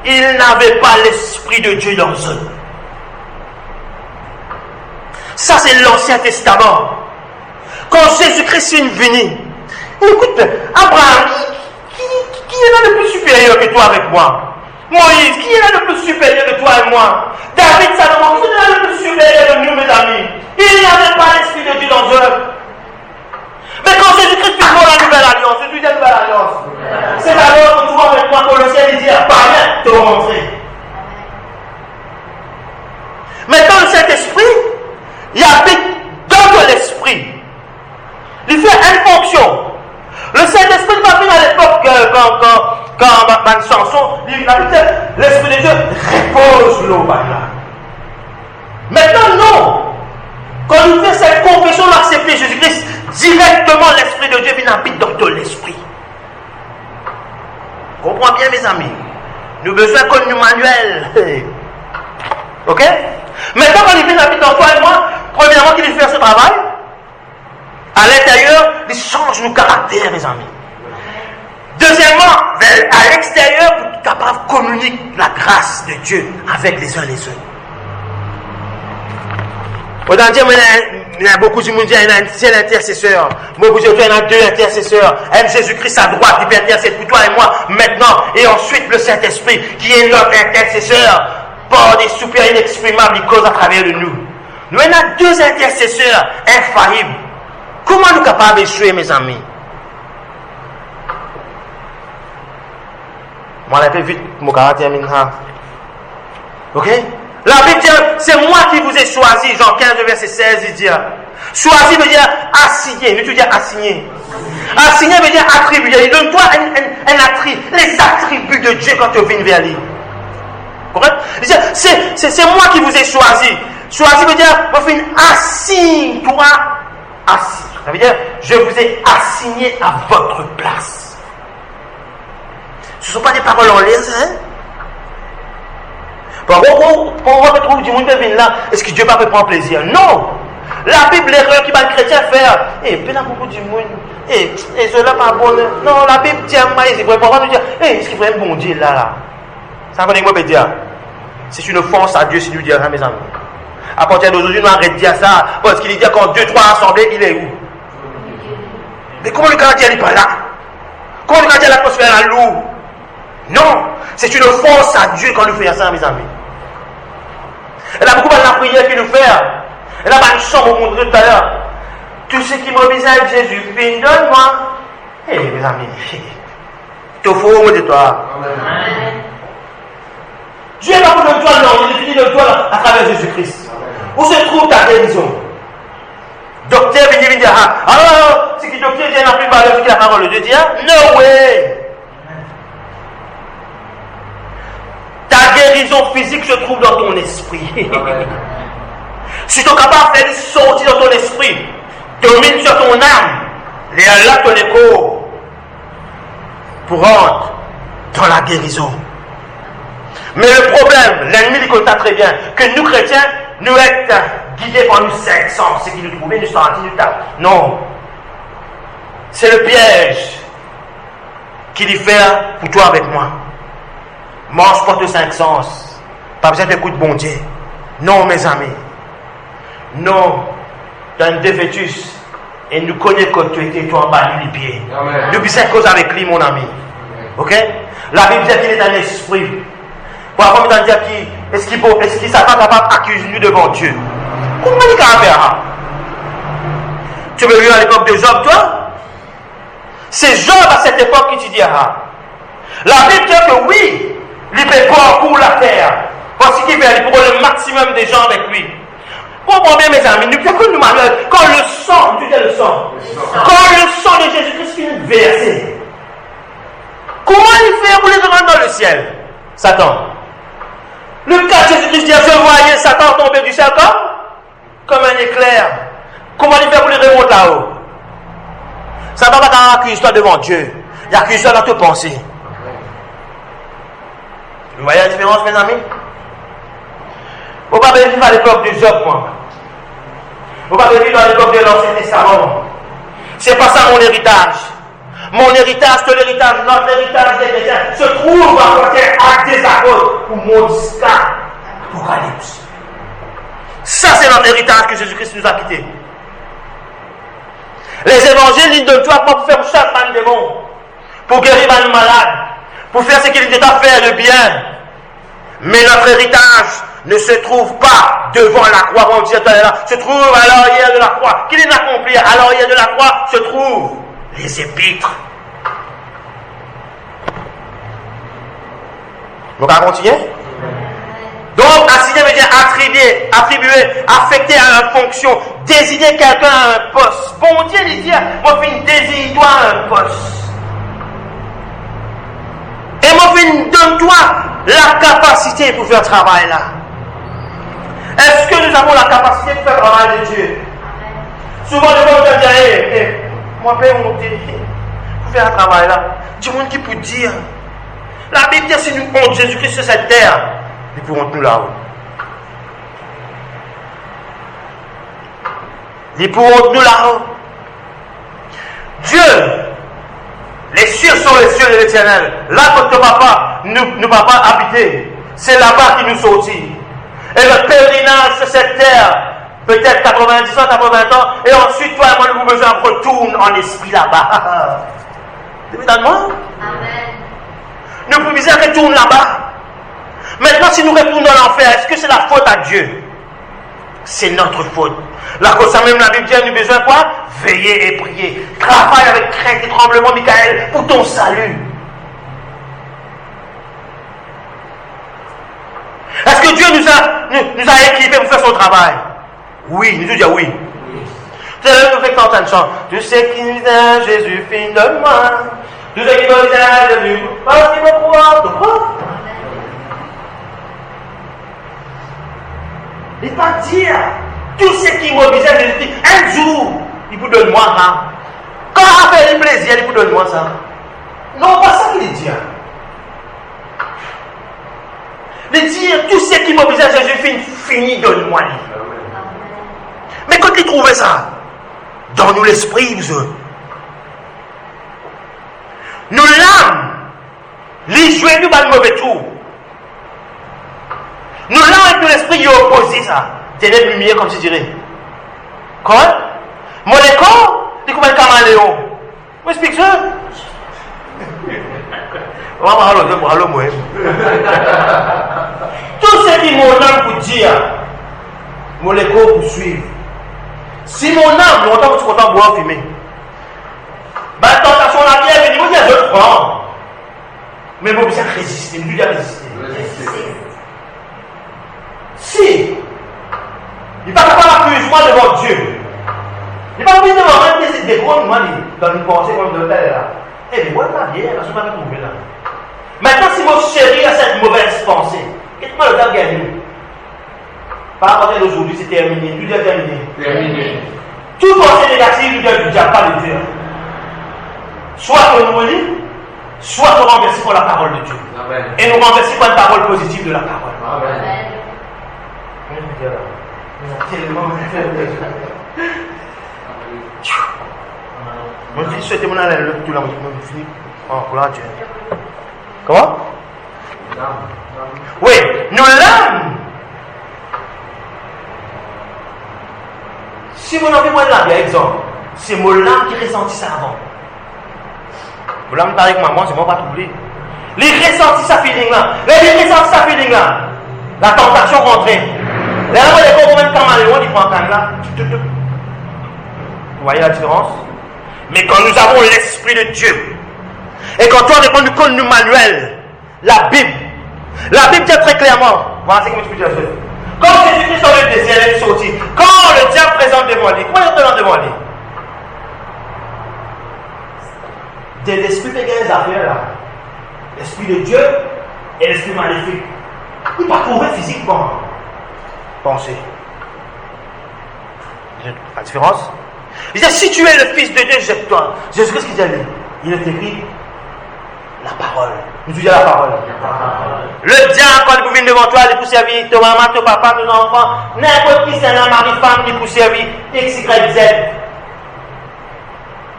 Speaker 1: Ils n'avaient pas l'Esprit de Dieu dans eux. Ça, c'est l'Ancien Testament. Quand Jésus-Christ est venu, écoute, Abraham, qui est là le plus supérieur que toi avec moi? Moïse, qui est là le plus supérieur que toi et moi? David, Salomon, qui est là le plus supérieur que nous, mes amis? Il n'y avait pas l'Esprit de Dieu dans eux. Mais quand Jésus-Christ fait la nouvelle alliance, c'est une nouvelle alliance. C'est alors que tu vois avec moi que le ciel dit, pas rien te montrer. Maintenant, le Saint-Esprit, il habite dans ton esprit. Il fait une fonction. Le Saint-Esprit Quand nous faisons cette confession d'accepter Jésus-Christ, directement l'Esprit de Dieu vient habiter dans l'esprit. Comprends bien, mes amis. Nous avons besoin qu'on nous manuel. Ok? Maintenant, quand il vient habiter dans toi et moi, premièrement, qu'il fait ce travail, à l'intérieur, il change nos caractères, mes amis. Deuxièmement, à l'extérieur, pour être capable de communiquer la grâce de Dieu avec les uns les autres. Autant dire, il y a beaucoup de monde qui ont un seul intercesseur. Beaucoup de gens ont deux intercesseurs. Un Jésus-Christ à droite qui peut intercéder pour toi et moi maintenant. Et ensuite le Saint-Esprit qui est notre intercesseur. Par des soupirs inexprimables, il cause à travers de nous. Nous avons deux intercesseurs infaillibles. Comment nous sommes capables d'échouer, mes amis? Moi, je vais vite, mon caractère maintenant. Ok? La Bible dit, c'est moi qui vous ai choisi. Jean 15, verset 16, il dit. Choisi veut dire assigné. Nous tu dis assigné. Assigné veut dire attribué. Il donne-toi un attribut, les attributs de Dieu quand tu viens vers lui. Correct? Il dit, c'est moi qui vous ai choisi. Choisi veut dire, assigne-toi assis. Ça veut dire, je vous ai assigné à votre place. Ce ne sont pas des paroles en l'air, hein? On retrouve du monde qui vient là. Est-ce que Dieu va prendre plaisir? Non! La Bible, l'erreur qui va le chrétien faire. Il y a beaucoup de monde. Et cela pas bon. Non, la Bible dit à moi, il faut nous dire, est-ce qu'il faut un bon Dieu là? Ça veut dire, c'est une offense à Dieu si nous disons ça, mes amis. À partir d'aujourd'hui, nous arrêtons de dire ça. Parce qu'il dit quand 2, 3 assemblés, il est où? Mais comment le Canadien n'est pas là? Comment le Canadien l'atmosphère à l'eau? Non, c'est une offense à Dieu quand nous faisons ça, mes amis. Elle a beaucoup de la prière qu'il nous fait. Elle a une chambre au monde tout à l'heure. Tout ce qui me vise avec Jésus, donne-moi. Eh, mes amis, il te faut de toi. Dieu n'a pas de toi, non, il définit le toi à travers Jésus-Christ. Où se trouve ta guérison? Docteur vient dire, alors, c'est que le docteur dit, il n'a plus valeur que la parole de Dieu. Dit, no way. Ta guérison physique se trouve dans ton esprit. Si tu es capable de faire sortir dans ton esprit, domine sur ton âme, et là ton écho, pour rentrer dans la guérison. Mais le problème, l'ennemi dit qu'on t'a très bien, que nous chrétiens, nous sommes guidés par nos cinq sens, ce qui nous trouvait, nous sentis, nous tapent. Non. C'est le piège qu'il y fait pour toi avec moi. Mange pas tes cinq sens. Pas besoin d'écouter bon Dieu. Non, mes amis. Non. Tu as un défaitus. Et nous connaissons que tu étais toi en bas du pied. Nous puissions cause avec lui, mon ami. Ok? La Bible dit qu'il est un esprit. Pour avoir entendu dire est-ce qu'il ne sera pas capable d'accuser nous devant Dieu? Comment il va faire ça? Tu veux vivre à l'époque de Job, toi? C'est Job à cette époque qui te dit ça. La Bible dit que oui, il peut parcourir la terre. Parce qu'il veut aller pour le maximum de gens avec lui. Comprenez bien, mes amis, nous faisons nous malheur. Quand le sang, tu dis le sang. Quand le sang de Jésus-Christ finit versé. Comment il fait pour les rendre dans le ciel? Satan. Le cas de Jésus-Christ dit, je voyais Satan tomber du ciel comme un éclair. Comment il fait pour les remonter là-haut? Satan va t'accuser toi devant Dieu. Il accuse toi dans tes pensées. Vous voyez la différence, mes amis? Vous ne pouvez pas vivre à l'époque de Job, moi. Vous ne pouvez pas vivre à l'époque de l'Ancien Testament. C'est pas ça mon héritage. Mon héritage, c'est l'héritage, notre héritage des chrétiens, se trouve à côté acte des apôtres pour Maudisca, Apocalypse. Ça, c'est notre héritage que Jésus-Christ nous a quitté. Les évangiles, ils ne donnent pas pour faire chaque man démon, pour guérir un malade, pour faire ce qu'il est à faire de bien. Mais notre héritage ne se trouve pas devant la croix, comme on disait tout à l'heure, se trouve à l'arrière de la croix. Qu'il est accompli à l'arrière de la croix se trouvent les épîtres. Donc, on va continuer. Donc, assigner veut dire attribuer, affecter à une fonction, désigner quelqu'un à un poste. Bon Dieu, il dit, moi, désigne-toi un poste. Et moi, donne-toi la capacité pour faire ce travail là. Est-ce que nous avons la capacité de faire ce travail travail de Dieu. Souvent, les gens me disent, moi, je vais monter pour faire un travail là. Dis-moi qui peut dire. La Bible dit, si nous comptons Jésus-Christ sur cette terre, nous pourrons nous là-haut. Nous pourrons nous là-haut. Dieu, les cieux sont les cieux de l'Éternel. Là, notre papa, nous papa habiter. C'est là-bas qu'il nous sortit. Et le pèlerinage sur cette terre, peut-être 90 ans, 80 ans, et ensuite, toi et moi, nous avons besoin de retourner en esprit là-bas. Évidemment. Amen. Nous pouvons dire retourne là-bas. Maintenant, si nous retournons dans l'enfer, est-ce que c'est la faute à Dieu? C'est notre faute. La cause ça même, la Bible dit, nous avons besoin quoi? Veiller et prier. Travaille avec crainte et tremblement, Michael, pour ton salut. Est-ce que Dieu nous a équipés pour faire son travail? Oui, nous disons oui. C'est là que nous faisons entendre chant. Tu sais qui vient, Jésus, fils de moi. Tu sais qui vient, Jésus, parce qu'il va pouvoir te prendre. Il va dire, tout ce qui m'oblige à Jésus, un jour, il vous donne moi ça. Quand il fait du plaisir, il vous donne moi ça. Non, pas ça qu'il dit. Il dit, tout ce qui m'oblige à Jésus, fini, donne-moi. Mais quand il trouvait ça, dans nous l'esprit, vous autres, nous l'âme, les jouets nous va le mauvais tour. Nous l'âme avec nous l'esprit, il a opposé ça. C'est des lumières comme si tu dirais. Quoi? Mon école, tu connais le caméléon. Vous expliquez ça? Moi. Tout ce qui mon âme pour dire, mon école pour suivre. Si mon âme, longtemps que tu es content de boire fumer, ma tentation la vie est venue, vous dites, je prends. Mais vous devez résister, vous devez résister. Si, il va pas accusement devant Dieu. Il va pas devant des grands mois dans une pensée comme de tel là. Eh bien, voilà la vieille, elle va se pas trouver là. Maintenant, si mon chéri a cette mauvaise pensée, qu'est-ce que le diable gagne? Pas à partir d'aujourd'hui, c'est terminé. Tout est terminé. Tout pensée négative, du diable, pas de Dieu. Soit que nous lit, soit que nous renversons par la parole de Dieu. Amen. Et nous renversons par une parole positive de la parole. Amen. Mon fils souhaitait mon aller le tout là, mon fils. Oh, voilà Dieu. Comment? Oui, nous l'âme. Si mon envie moi de la par exemple, c'est mon âme qui ressentit ça avant. Mon âme parle avec maman, c'est moi pas troublé. Les ressentit sa feeling là. Les ressentit sa feeling là. La tentation rentrée. Les gens les combien de caméléons, ils prennent un canne là. Vous voyez la différence? Mais quand nous avons l'Esprit de Dieu, et quand on répond nous connaissons manuel, la Bible dit très clairement, voilà ce que je peux dire. Quand Jésus-Christ sort le désert, il est sorti. Quand le diable présente devant lui, comment il présente devant lui? De l'esprit qui gagne les affaires là. L'esprit de Dieu et l'esprit maléfique. Il va trouver physiquement. Pensez. La différence? Il dit, si tu es le Fils de Dieu, jette-toi. Jésus-Christ qui dit, il est écrit la parole. Nous disons la parole. Le diable, quand il vous vient devant toi, il peut servir ton maman, ton papa, ton enfant, n'importe qui, c'est un mari, femme, il peut servir X, Y, Z.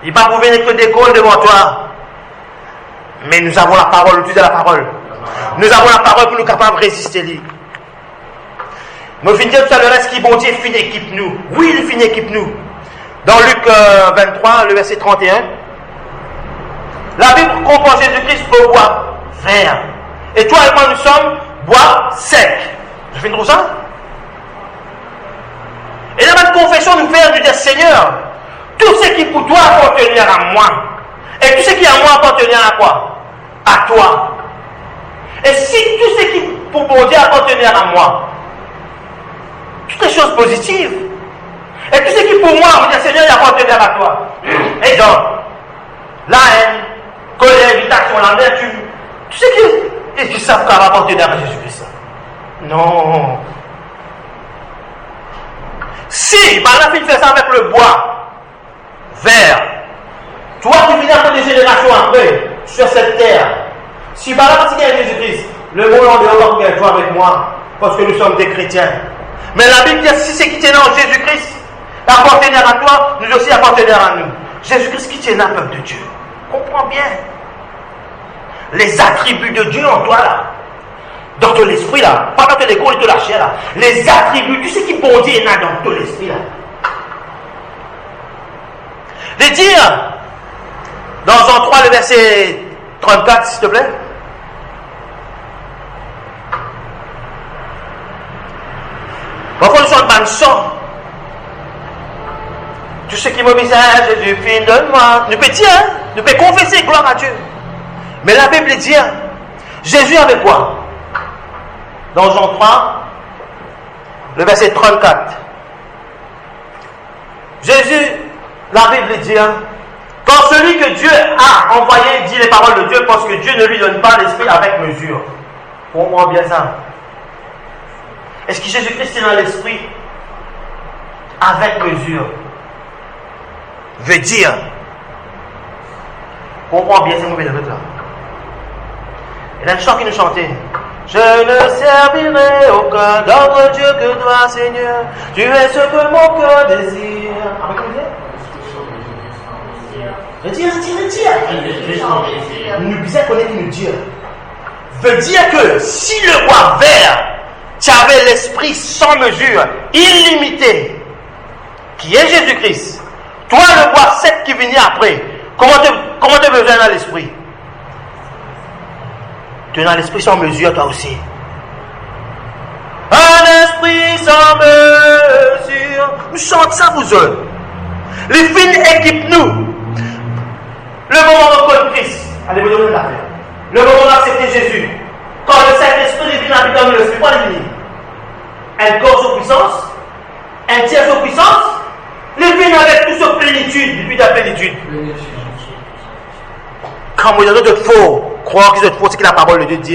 Speaker 1: Il va vous venir que des gaules devant toi. Mais nous avons la parole, nous disons la parole. Nous avons la parole pour nous capables de résister. Nous finissons tout à l'heure, est-ce qu'il bon Dieu finit équipe nous? Oui, il finit équipe nous. Dans Luc 23, le verset 31, la Bible compare Jésus-Christ au bois vert. Et toi et moi, nous sommes bois sec. Je finis trop ça? Et dans notre confession, nous faisons nous dire, Seigneur, tout ce qui pour toi appartenir à moi, et tout ce qui à moi appartenir à quoi? À toi. Et si tout ce qui pour mon Dieu appartenir à moi, toutes les choses positives, et tout ce qui pour moi, on dit Seigneur, il appartient à toi. Et donc, la haine, colère, irritation, l'amertume, tout ce qui savent qu'à appartenir à Jésus-Christ. Non. Si Balaam fait ça avec le bois vert, toi qui viens après des générations après, sur cette terre, si Balaam dit qu'il y a Jésus-Christ, le monde en dehors va toi avec moi, parce que nous sommes des chrétiens. Mais la Bible dit si c'est qui tient en Jésus-Christ, appartenir à toi, nous aussi appartenir à nous. Jésus-Christ qui tient le peuple de Dieu. Comprends bien. Les attributs de Dieu en toi là, dans ton esprit là, pas dans ton égo et de la chair là. Les attributs, tu sais qui bon Dieu est là dans ton esprit là. Les dire, dans Jean 3, le verset 34, s'il te plaît. Parfois nous sommes dans le sang. Tout ce qui me visage, Jésus, fils de moi. Nous pouvons dire, nous pouvons confesser, gloire à Dieu. Mais la Bible dit, Jésus avait quoi? Dans Jean 3, le verset 34. Jésus, la Bible dit, quand celui que Dieu a envoyé dit les paroles de Dieu, parce que Dieu ne lui donne pas l'esprit avec mesure. Comprends bien ça. Est-ce que Jésus-Christ est dans l'esprit avec mesure? Veut dire, comprends bien, c'est mauvais de là. Il y a un chant qui nous chantait. Je ne servirai aucun d'autre Dieu que toi, Seigneur. Tu es ce que mon cœur désire. Avec quoi dire? Nous disons qu'on est une Dieu. Veut dire que si le roi vert, tu avais l'esprit sans mesure, illimité, qui est Jésus-Christ, toi le roi 7 qui vient après, comment tu as besoin dans l'esprit? Tu es dans l'esprit sans mesure, toi aussi. Un esprit sans mesure. Nous chantons ça, vous autres. Les filles équipent nous. Le moment où on connaît Christ, allez vous donner l'affaire. Le moment où on accepte Jésus, quand le Saint-Esprit divin habite dans nous, le pas divin. Elle corps sous puissance, elle tient sous puissance, les filles avec toute sa plénitude, depuis ta plénitude. Quand vous êtes faux, croire qu'ils sont faux, c'est que la parole de Dieu dit.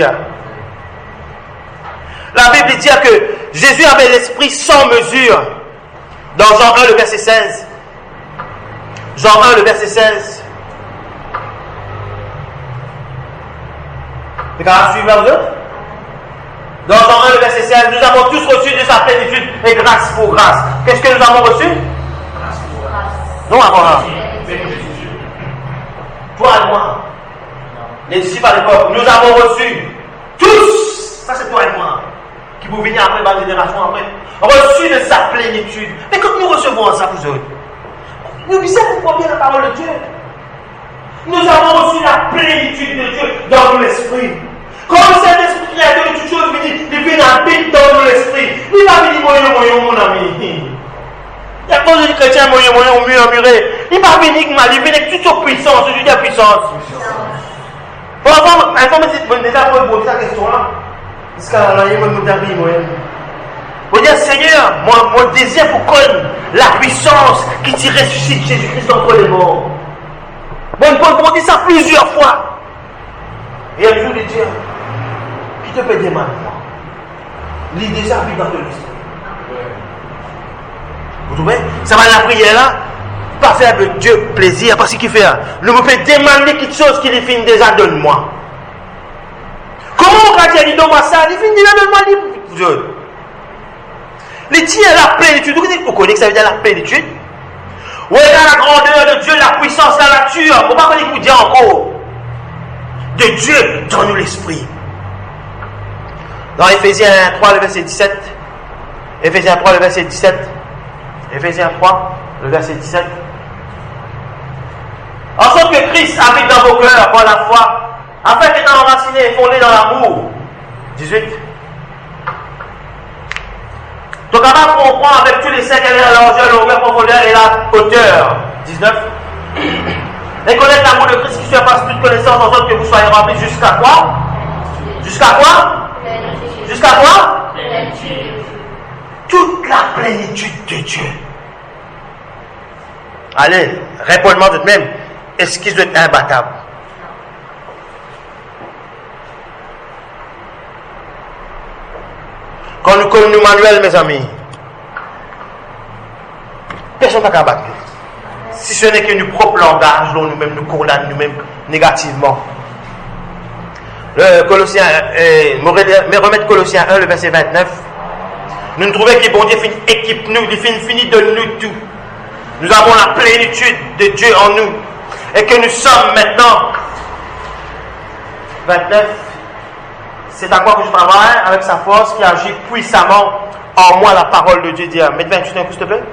Speaker 1: La Bible dit que Jésus avait l'esprit sans mesure. Dans Jean 1, le verset 16. Jean 1, le verset 16. Vous pouvez suivre là, vous autres? Dans Jean 1, le verset 16, nous avons tous reçu de sa plénitude et grâce pour grâce. Qu'est-ce que nous avons reçu? Grâce pour grâce. Non, avant. Toi et moi. Les disciples à l'époque, nous avons reçu tous, ça c'est toi et moi, qui vous venez après, ma génération après, reçu de sa plénitude. Mais quand nous recevons ça, vous autres, nous disons bien la parole de Dieu. Nous avons reçu la plénitude de Dieu dans l'esprit. Quand le Saint-Esprit créateur de toutes choses il vient habiter dans l'esprit. Il va venir moyen, mon ami. Il y a cause du chrétien moyen, au mur, au muré. Il va venir mal, il vient avec toute sa puissance, je dis la puissance. Pour avoir, me déjà poser cette question-là. Parce qu'à la fin, je me dis, vous dire, Seigneur, mon désir pour connaître la puissance qui t'y ressuscite Jésus-Christ d'entre les morts. Bon, dit ça plusieurs fois. Et un jour, il dit, qui te peut dire maintenant? Il est déjà vu dans ton esprit. Vous trouvez? Ça va la prière là. Pas faire de Dieu plaisir parce qu'il fait. Nous me fait demander quelque chose qu'il finit déjà donne-moi. Comment on va dire donne-moi ça? Il finit déjà donne-moi. Les tiens la plénitude. Vous connaissez que ça veut dire la plénitude? Oui, dans la grandeur de Dieu, la puissance, la nature. On va pas vous dire encore. De Dieu, donne-nous l'esprit. Dans Éphésiens 3, le verset 17. Éphésiens 3, le verset 17. Éphésiens 3, le verset 17. En sorte que Christ habite dans vos cœurs par la foi, afin qu'étant enraciné et fondé dans l'amour. 18. Donc, capable de comprendre avec tous les saints quelle est la largeur, la longueur, la profondeur et la hauteur. 19. Et connaître l'amour de Christ qui surpasse toute connaissance, en sorte que vous soyez remplis jusqu'à quoi? Jusqu'à quoi? Jusqu'à quoi? Toute la plénitude de Dieu. Allez, réponds-moi tout de même. Est-ce qu'il doit être imbattable? Quand nous connaissons Manuel, mes amis, personne ne va battre. Si ce n'est que nos propres langages, dont nous-mêmes nous condamnons nous-mêmes négativement. Colossiens, mais remettre Colossiens 1, le verset 29. Nous nous trouvons que bon Dieu équipe nous, il finit de nous tout. Nous avons la plénitude de Dieu en nous. Et que nous sommes maintenant. 29. C'est à quoi que je travaille avec sa force qui agit puissamment en moi, la parole de Dieu. Dire, mets 28 un coup, s'il te plaît.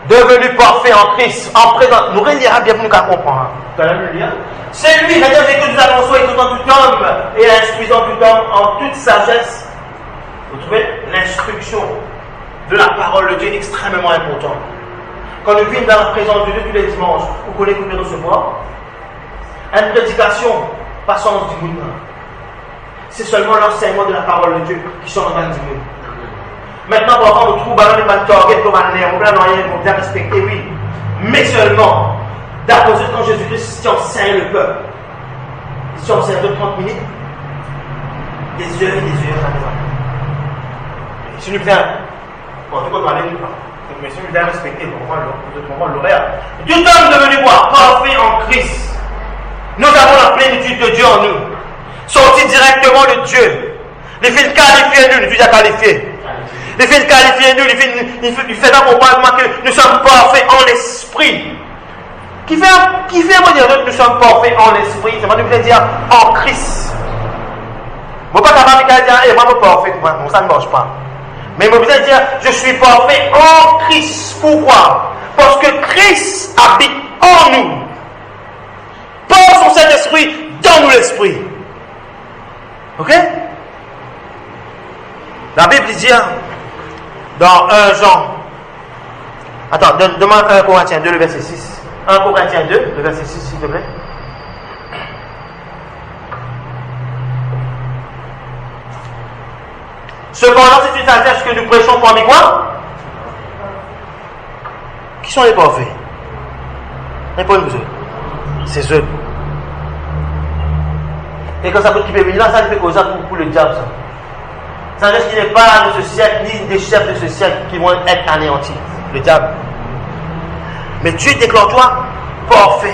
Speaker 1: Devenu parfait en Christ, en présent. Nous relirons bien pour nous comprendre. C'est lui, c'est-à-dire que nous annonçons et tout en tout homme et instruisant tout homme en toute sagesse. Vous trouvez l'instruction de la parole de Dieu extrêmement importante. Quand nous vîmes dans la présence de Dieu tous les dimanches, vous connaissez que nous recevoir une prédication par sens du monde. C'est seulement l'enseignement de la parole de Dieu qui sont dans le monde. Maintenant, parfois, on trouve dans les target comme un nerf, on peut bien respecter, oui. Mais seulement, d'après quand Jésus-Christ, si on sert le peuple, si on sert de 30 minutes, des heures et des heures à maison. Si nous faisons, en tout cas, on va aller nous parler. Mais si nous devons respecter, pour l'horaire. Tout homme devenu quoi? Parfait en Christ. Nous avons la plénitude de Dieu en nous. Sorti directement de Dieu. Les filles qualifiés, nous déjà qualifiés. Les filles qualifiés, nous, il fait d'accompagnement que nous sommes parfaits en l'esprit. Qui fait moi dire que nous sommes parfaits en l'esprit? Ça veut dire en Christ. Je ne peux pas capable de dire, moi je suis parfait, ça ne marche pas. Mais je peux dire, je suis parfait en Christ. Pourquoi? Parce que Christ habite en nous. Par son Saint-Esprit, dans nous l'esprit. Ok? La Bible dit dans 1 Jean. Attends, demande 1 Corinthiens 2, le verset 6. 1 Corinthiens 2, le verset 6, s'il te plaît. Cependant, c'est une sagesse que nous prêchons parmi quoi? Qui sont les parfaits? Répondez-vous eux. C'est eux. Et quand ça peut quitter là, ça ne fait causer pour le diable. Ça reste qu'il n'est pas de ce siècle, ni des chefs de ce siècle qui vont être anéantis. Le diable. Mais Dieu déclare toi parfait.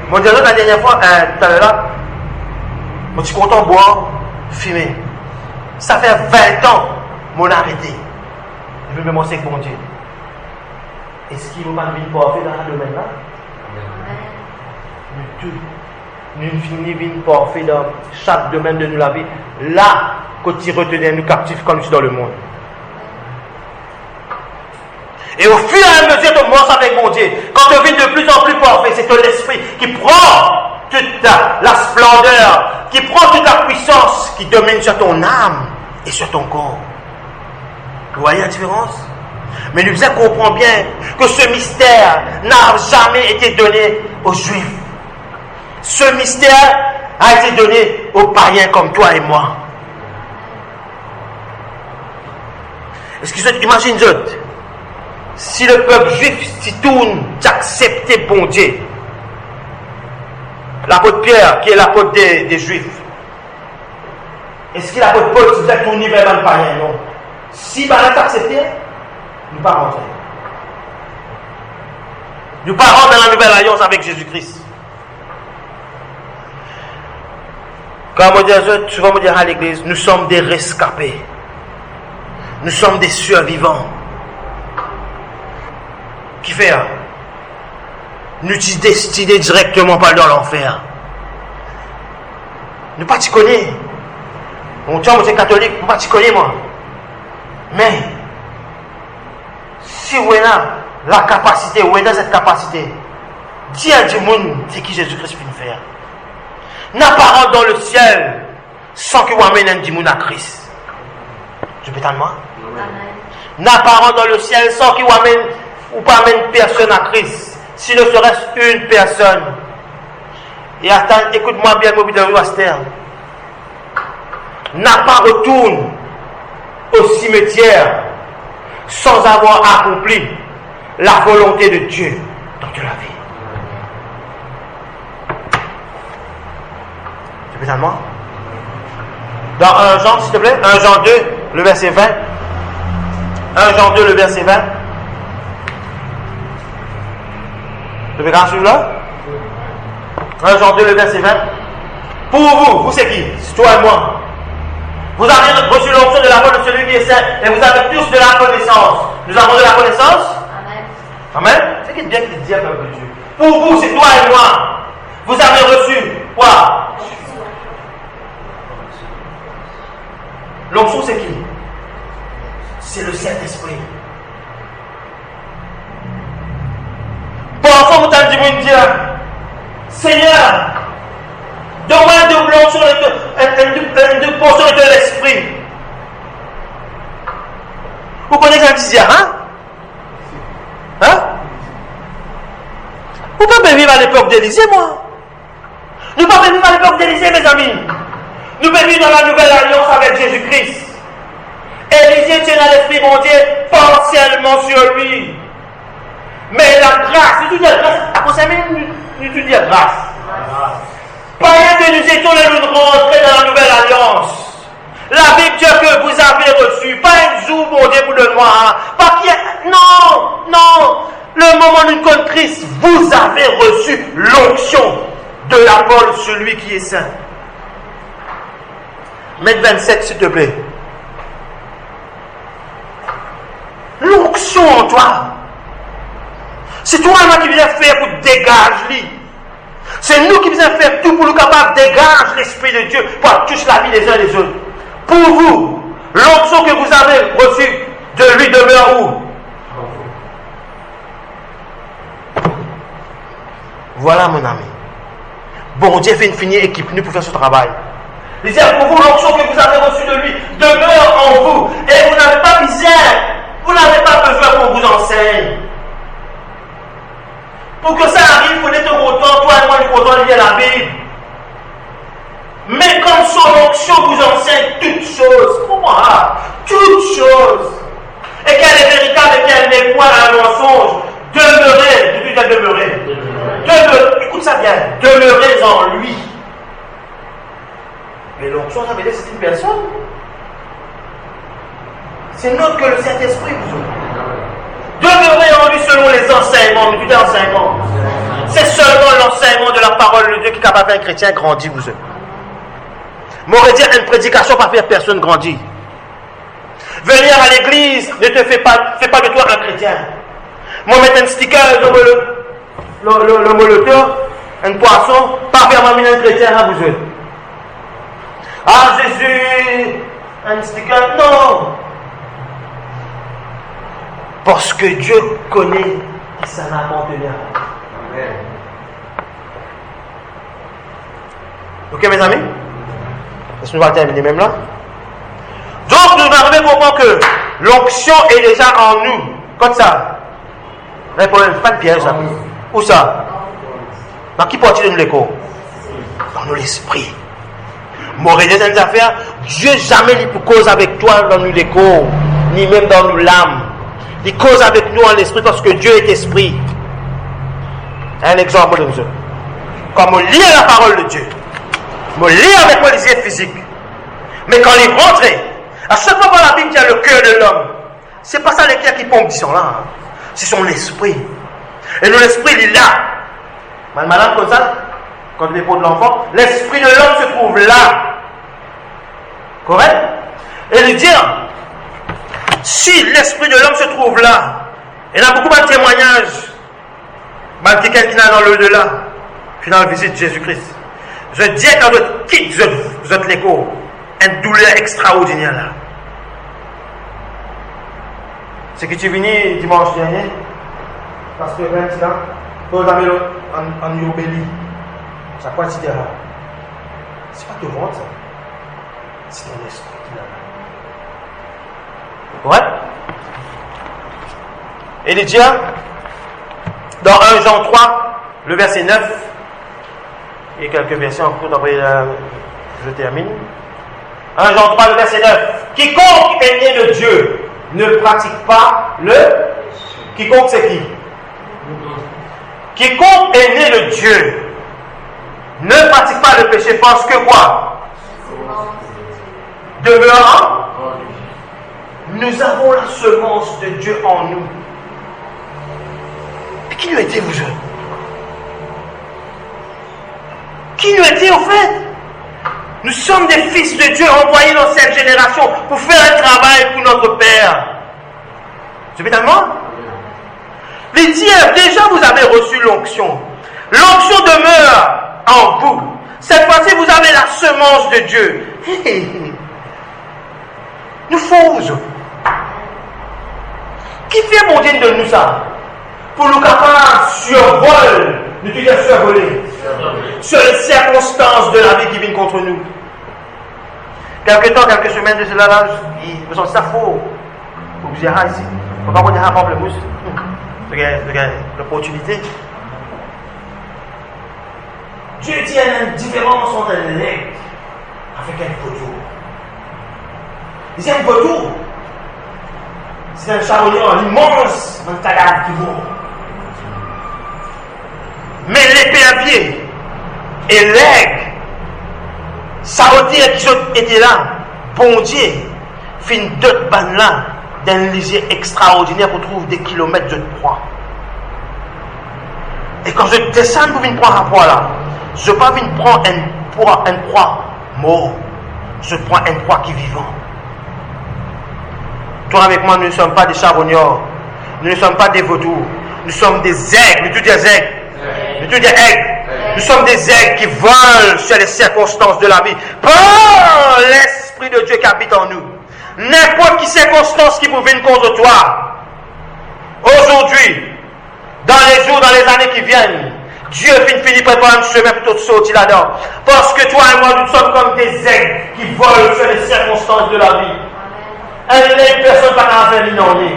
Speaker 1: Mon Dieu, la dernière fois, tout à l'heure là, je suis content de boire, fumer. Ça fait 20 ans mon arrêté. Je veux me montrer avec mon Dieu. Est-ce qu'il ne va pas venir parfait dans ce domaine-là? Mais tout. Nous finissons parfait dans chaque domaine de nous la vie. Là, quand il retenait nous captifs comme nous sommes dans le monde. Et au fur et à mesure que tu manges avec mon Dieu, quand tu vis de plus en plus parfait, c'est ton esprit qui prend toute la splendeur, qui prend toute la puissance qui domine sur ton âme et sur ton corps. Vous voyez la différence? Mais nous comprenons bien que ce mystère n'a jamais été donné aux Juifs. Ce mystère a été donné aux païens comme toi et moi. Est-ce que vous imaginez d'autres? Si le peuple juif s'y tourne d'accepter bon Dieu, l'apôtre Pierre, qui est l'apôtre des Juifs, est-ce que l'apôtre Paul s'y a tourné vers le païen? Non. Si Barat accepté, nous ne pas rentrer. Nous ne pas rentrer dans la nouvelle alliance avec Jésus-Christ. Quand on dit, souvent on dit à l'église, nous sommes des rescapés. Nous sommes des survivants. Qui fait? Nous sommes destinés directement par dans l'enfer. Nous ne pas t'y connaître. Mon Dieu, moi je suis catholique, je ne pas t'y connaître moi. Mais, si vous avez la capacité, vous avez cette capacité, dis à du monde, c'est qui Jésus-Christ peut faire. N'a pas rentré dans le ciel sans que vous amènez un monde à Christ. Je peux t'en moi? N'a pas rentré dans le ciel sans que vous amène ou pas amène personne à Christ. Si ne serait-ce une personne. Et attends, écoute-moi bien, mon de Waster. N'a pas retourne au cimetière sans avoir accompli la volonté de Dieu dans toute la vie. Tu peux t'en moi? Dans 1 Jean, s'il te plaît, 1 Jean 2. le verset 20. 1 Jean 2, le verset 20. Vous pouvez suivre là? 1 Jean 2, le verset 20. Pour vous c'est qui? C'est toi et moi. Vous avez reçu l'onction de la parole de celui qui est saint, et vous avez tous de la connaissance. Nous avons de la connaissance? Amen. Amen. C'est qui bien qu'il dit à peuple de Dieu. Pour vous, c'est toi et moi. Vous avez reçu quoi? L'onction, c'est qui? C'est le Saint-Esprit. Parfois, vous t'avez dit, Seigneur, donne-moi une portion de l'Esprit. Vous connaissez un petit hein? Hein? Vous ne pouvez pas vivre à l'époque d'Élysée, moi. Nous ne pouvons pas vivre à l'époque d'Élysée, mes amis. Nous pouvons vivre dans la nouvelle alliance avec Jésus-Christ. Élysée tient à l'Esprit mon Dieu partiellement sur lui. Mais la grâce, nous disons grâce, après 5 minutes, nous disons grâce. Pas que nous étions les rentrés dans la nouvelle alliance. La Bible dit que vous avez reçu, pas un jour, mon Dieu, pour le noir. Pas qu'il y a... Non. Le moment d'une compte Christ, vous avez reçu l'onction de l'apôtre, celui qui est saint. Mètre 27, s'il te plaît. L'onction en toi. C'est toi et moi qui viens faire pour dégager. C'est nous qui viens faire tout pour nous capables de dégager l'Esprit de Dieu pour toucher la vie des uns et des autres. Pour vous, l'onction que vous avez reçue de lui demeure où? Voilà mon ami. Bon Dieu fait une finie équipe nous pour faire ce travail. Il dit pour vous, l'onction que vous avez reçue de lui demeure en vous. Et vous n'avez pas misère. Vous n'avez pas besoin qu'on vous enseigne. Pour que ça arrive, vous êtes content, toi et moi nous content de lire la Bible. Mais comme son onction vous enseigne toutes choses, comment? Toutes choses. Et qu'elle est véritable et qu'elle n'est point un mensonge. Demeurez, depuis qu'elle demeurez. Écoute ça bien, demeurez en lui. Mais l'onction, ça veut dire que c'est une personne. C'est notre que le Saint-Esprit vous ouvre. Demeurez en lui selon les enseignements, mais tout est enseignement. C'est seulement l'enseignement de la parole de Dieu qui est capable d'un chrétien grandir, vous êtes. M'aurait dit une prédication pas faire personne grandir. Venir à l'église ne te fait pas de toi un chrétien. Moi mettre un sticker dans le moloteur, un poisson, pas faire m'amener un chrétien à vous êtes. Ah Jésus, un sticker, non. Parce que Dieu connaît qui ça n'appartient à. Amen. Ok mes amis? Est-ce que nous allons terminer même là? Donc nous arrivons à comprendre que l'onction est déjà en nous. Comme ça. Mais pour pas de piège ça. Où ça? Dans qui partie de nous l'écho? Dans nous l'esprit. M'aurait dit des affaires, Dieu jamais il peut cause avec toi dans nous l'écho, ni même dans nous l'âme. Il cause avec nous en l'esprit parce que Dieu est esprit. Un exemple de nous. Quand on lit la parole de Dieu, on lit avec les yeux physiques. Mais quand il rentre, à chaque fois que la Bible dit le cœur de l'homme, c'est pas ça les cœurs qui pompent, ils sont là. C'est son esprit. Et nous, l'esprit, il est là. Madame, comme ça, quand il est pour de l'enfant, l'esprit de l'homme se trouve là. Correct? Et lui dire, si l'esprit de l'homme se trouve là, il y a beaucoup de témoignages, quelqu'un qui est dans l'au-delà, puis dans la visite de Jésus-Christ. Je dis quand vous quittez, vous êtes l'écho, une douleur extraordinaire là. C'est que tu es venu dimanche dernier, parce que maintenant, pour la mélo en Yobéli, ça quoi tu diras? C'est pas ton ventre, ça. C'est ton esprit qui l'a. Ouais? Et il dit, dans 1 Jean 3, le verset 9, et quelques versets en cours d'après, je termine. 1 Jean 3, le verset 9. Quiconque est né de Dieu ne pratique pas le... Quiconque c'est qui? Quiconque est né de Dieu ne pratique pas le péché parce que quoi? Demeurant avons la semence de Dieu en nous. Mais qui nous était, vous autres? Qui nous était, au fait? Nous sommes des fils de Dieu envoyés dans cette génération pour faire un travail pour notre Père. Subitement, il dit, déjà vous avez reçu l'onction. L'onction demeure en vous. Cette fois-ci, vous avez la semence de Dieu. Nous faisons. Qui fait mon Dieu de nous ça? Pour nous capables survol, nous disons survoler, sur les circonstances de la vie qui viennent contre nous. Quelques temps, quelques semaines de cela, là, ils me sont ça faux. Vous vous dites, ah, ici, il ne faut pas qu'on ait un pamplemousse. L'opportunité. Dieu dit qu'il y a une différence entre un aigle avec un vautour. Il dit un vautour, c'est un charognard immense, un cadavre qui vaut. Mais l'épervier et l'aigle, ça veut dire qu'ils ont été là, bon Dieu, fin d'autres bandes là, d'un lisier extraordinaire pour trouver des kilomètres de proie. Et quand je descends pour venir prendre un proie là, je ne vais pas venir prendre une proie mort, je prends une proie qui est vivante. Toi avec moi, nous ne sommes pas des charognards, nous ne sommes pas des vautours, nous sommes des aigles, nous tous des aigles. Nous tous des aigles. Nous sommes des aigles qui volent sur les circonstances de la vie par l'Esprit de Dieu qui habite en nous. N'importe quelle circonstance qui vous vienne contre toi, aujourd'hui, dans les jours, dans les années qui viennent, Dieu finit par préparer un chemin plutôt de sortir là-dedans. Parce que toi et moi, nous sommes comme des aigles qui volent sur les circonstances de la vie. Un aigle, personne ne va faire l'inonder.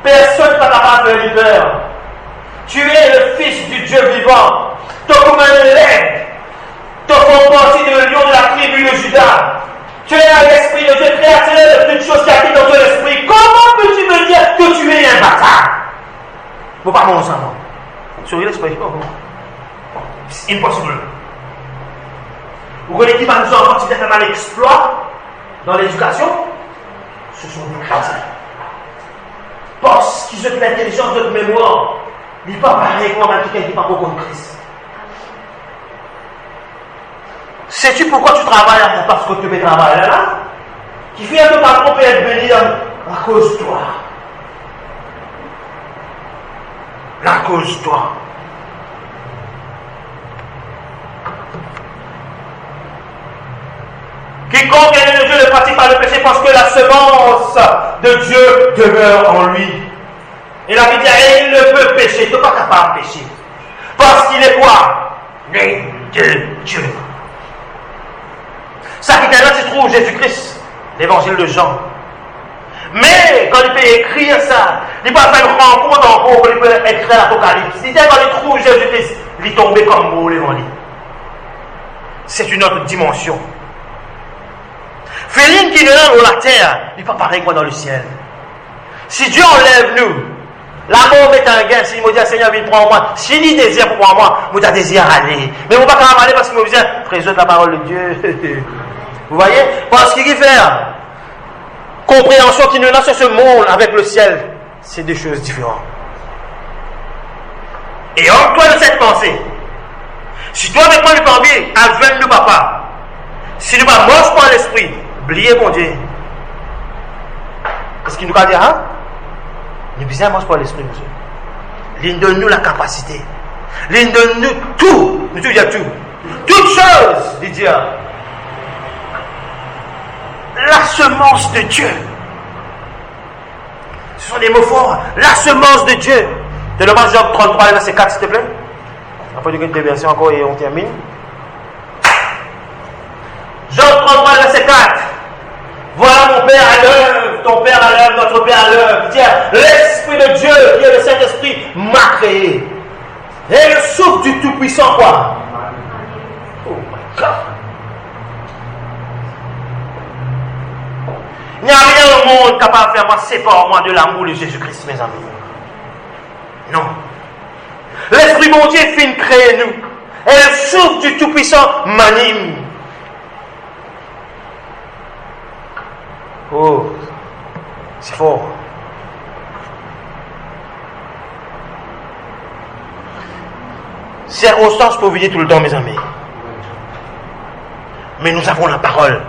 Speaker 1: Personne ne va faire peur. Tu es le fils du Dieu vivant. Tu es comme un aigle. Tu fais partie de lion de la tribu de Judas. Tu es à l'esprit de Dieu, créateur de toutes choses qui habitent dans ton esprit. Comment peux-tu me dire que tu es un bâtard? Vous ne pouvez pas mon sang. Souriez l'esprit. C'est impossible. Vous connaissez qui va nous enfants qui fait un exploit dans l'éducation? Ce sont des chrétiens. Parce qu'ils ont de l'intelligence, de mémoire. Il n'est pas pareil comme quelqu'un qui n'est pas beaucoup de Christ. Sais-tu pourquoi tu travailles parce que tu veux travailler là? Qui fait un peu par contre peut être béni à cause de toi. À cause de toi. Quiconque est né de Dieu ne pratique pas le péché parce que la semence de Dieu demeure en lui. Et la Bible dit, il ne peut pécher, tu n'es pas capable de pécher. Parce qu'il est quoi? Né de Dieu. Ça qui est là, tu trouves Jésus-Christ, l'évangile de Jean. Mais quand il peut écrire ça, il peut faire une rencontre en haut, il peut écrire l'Apocalypse. Il dit quand il trouve Jésus-Christ, il est tombé comme mot l'évangile. C'est une autre dimension. Féline qui est là dans la terre, il n'est pas pareil quoi dans le ciel. Si Dieu enlève nous, la mort met un gain. Si il me dit, Seigneur, viens prendre moi. S'il y désire pour prendre moi, je désire aller. Mais je ne vais pas quand même aller parce qu'il me dit, présente la parole de Dieu. Vous voyez? Parce qu'il fait compréhension qui nous a sur ce monde avec le ciel. C'est deux choses différentes. Et en toi de cette pensée, si toi avec moi le cambier, avec nous papa, si nous ne marchons pas l'esprit, oubliez mon Dieu. Qu'est-ce qu'il nous a dit, hein? Nous besoin de marcher par l'esprit, monsieur. Il donne-nous la capacité. Il donne-nous tout. Nous disons tout. Toutes choses, dit Dieu. La semence de Dieu. Ce sont des mots forts. La semence de Dieu. De le Job 33, verset 4, s'il te plaît. Après, nous avons des versions encore et on termine. Job 33, verset 4. Voilà mon Père à l'œuvre, ton Père à l'œuvre, notre Père à l'œuvre. Tiens, l'Esprit de Dieu, qui est le Saint-Esprit, m'a créé. Et le souffle du Tout-Puissant, quoi? Oh my God. Il n'y a rien au monde capable de faire moi séparer moi de l'amour de Jésus-Christ, mes amis. Non. L'Esprit bon Dieu finit créer nous. Et le souffle du Tout-Puissant m'anime. Oh, C'est fort. Circonstances peuvent venir tout le temps, mes amis. Mais nous avons la parole.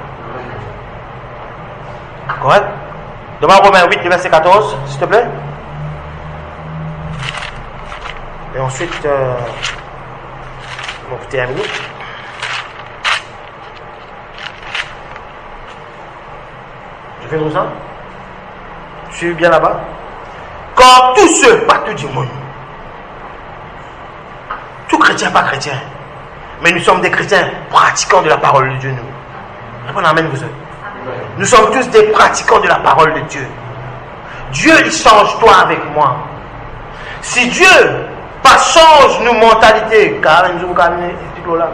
Speaker 1: Correct? Demande Romains 8, le verset 14, s'il te plaît. Et ensuite, on va écouter 1 minute. Je fais tout ça. Je suis bien là-bas. Quand tous ceux, pas tout du monde, tout chrétien, pas chrétien, mais nous sommes des chrétiens pratiquants de la parole de Dieu, nous. Répondez amen, vous autres. Nous sommes tous des pratiquants de la parole de Dieu. Dieu, il change toi avec moi. Si Dieu pas change nos mentalités, car nous avons gagné tout là,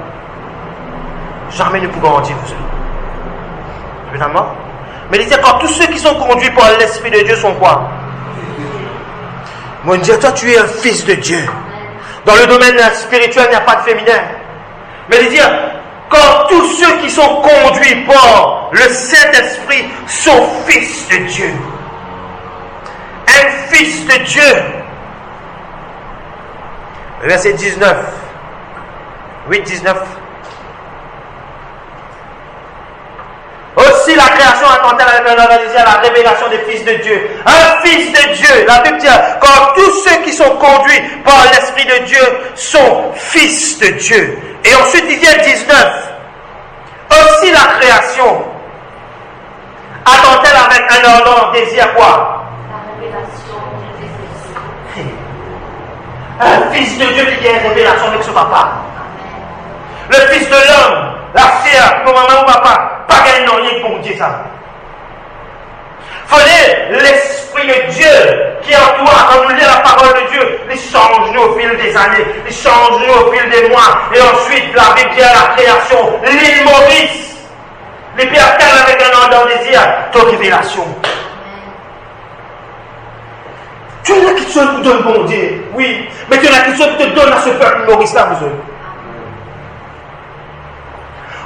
Speaker 1: jamais nous pouvons en dire, vous autres. Évidemment. Mais il dit quand tous ceux qui sont conduits par l'Esprit de Dieu sont quoi? Mon Dieu, toi tu es un fils de Dieu. Dans le domaine spirituel, il n'y a pas de féminin. Mais il dit quand tous ceux qui sont conduits par le Saint-Esprit sont fils de Dieu. Un fils de Dieu. Verset 19. 8, 19. Aussi la création attend-elle avec un organisé à la révélation des fils de Dieu. Un fils de Dieu. La Bible dit, quand tous ceux qui sont conduits par l'Esprit de Dieu sont fils de Dieu. Et ensuite il vient 19. Aussi la création attend-elle avec un ardent désir quoi?
Speaker 2: La révélation des fils de Dieu.
Speaker 1: Un fils de Dieu qui a une révélation avec ce papa. Le fils de l'homme, la sœur, ton maman ou papa, pas gagné non rien pour dire ça. Fallait l'Esprit de Dieu qui est en toi, quand nous lisons la parole de Dieu, il change nous au fil des années, il change nous au fil des mois, et ensuite la Bible dit à la création, l'île Maurice, les pierres calmes avec un ardent désir, ton révélation. Tu en as quelque chose qui te donne bon Dieu, oui, mais tu en as quelque chose qui te donne à ce peuple Maurice là, vous autres.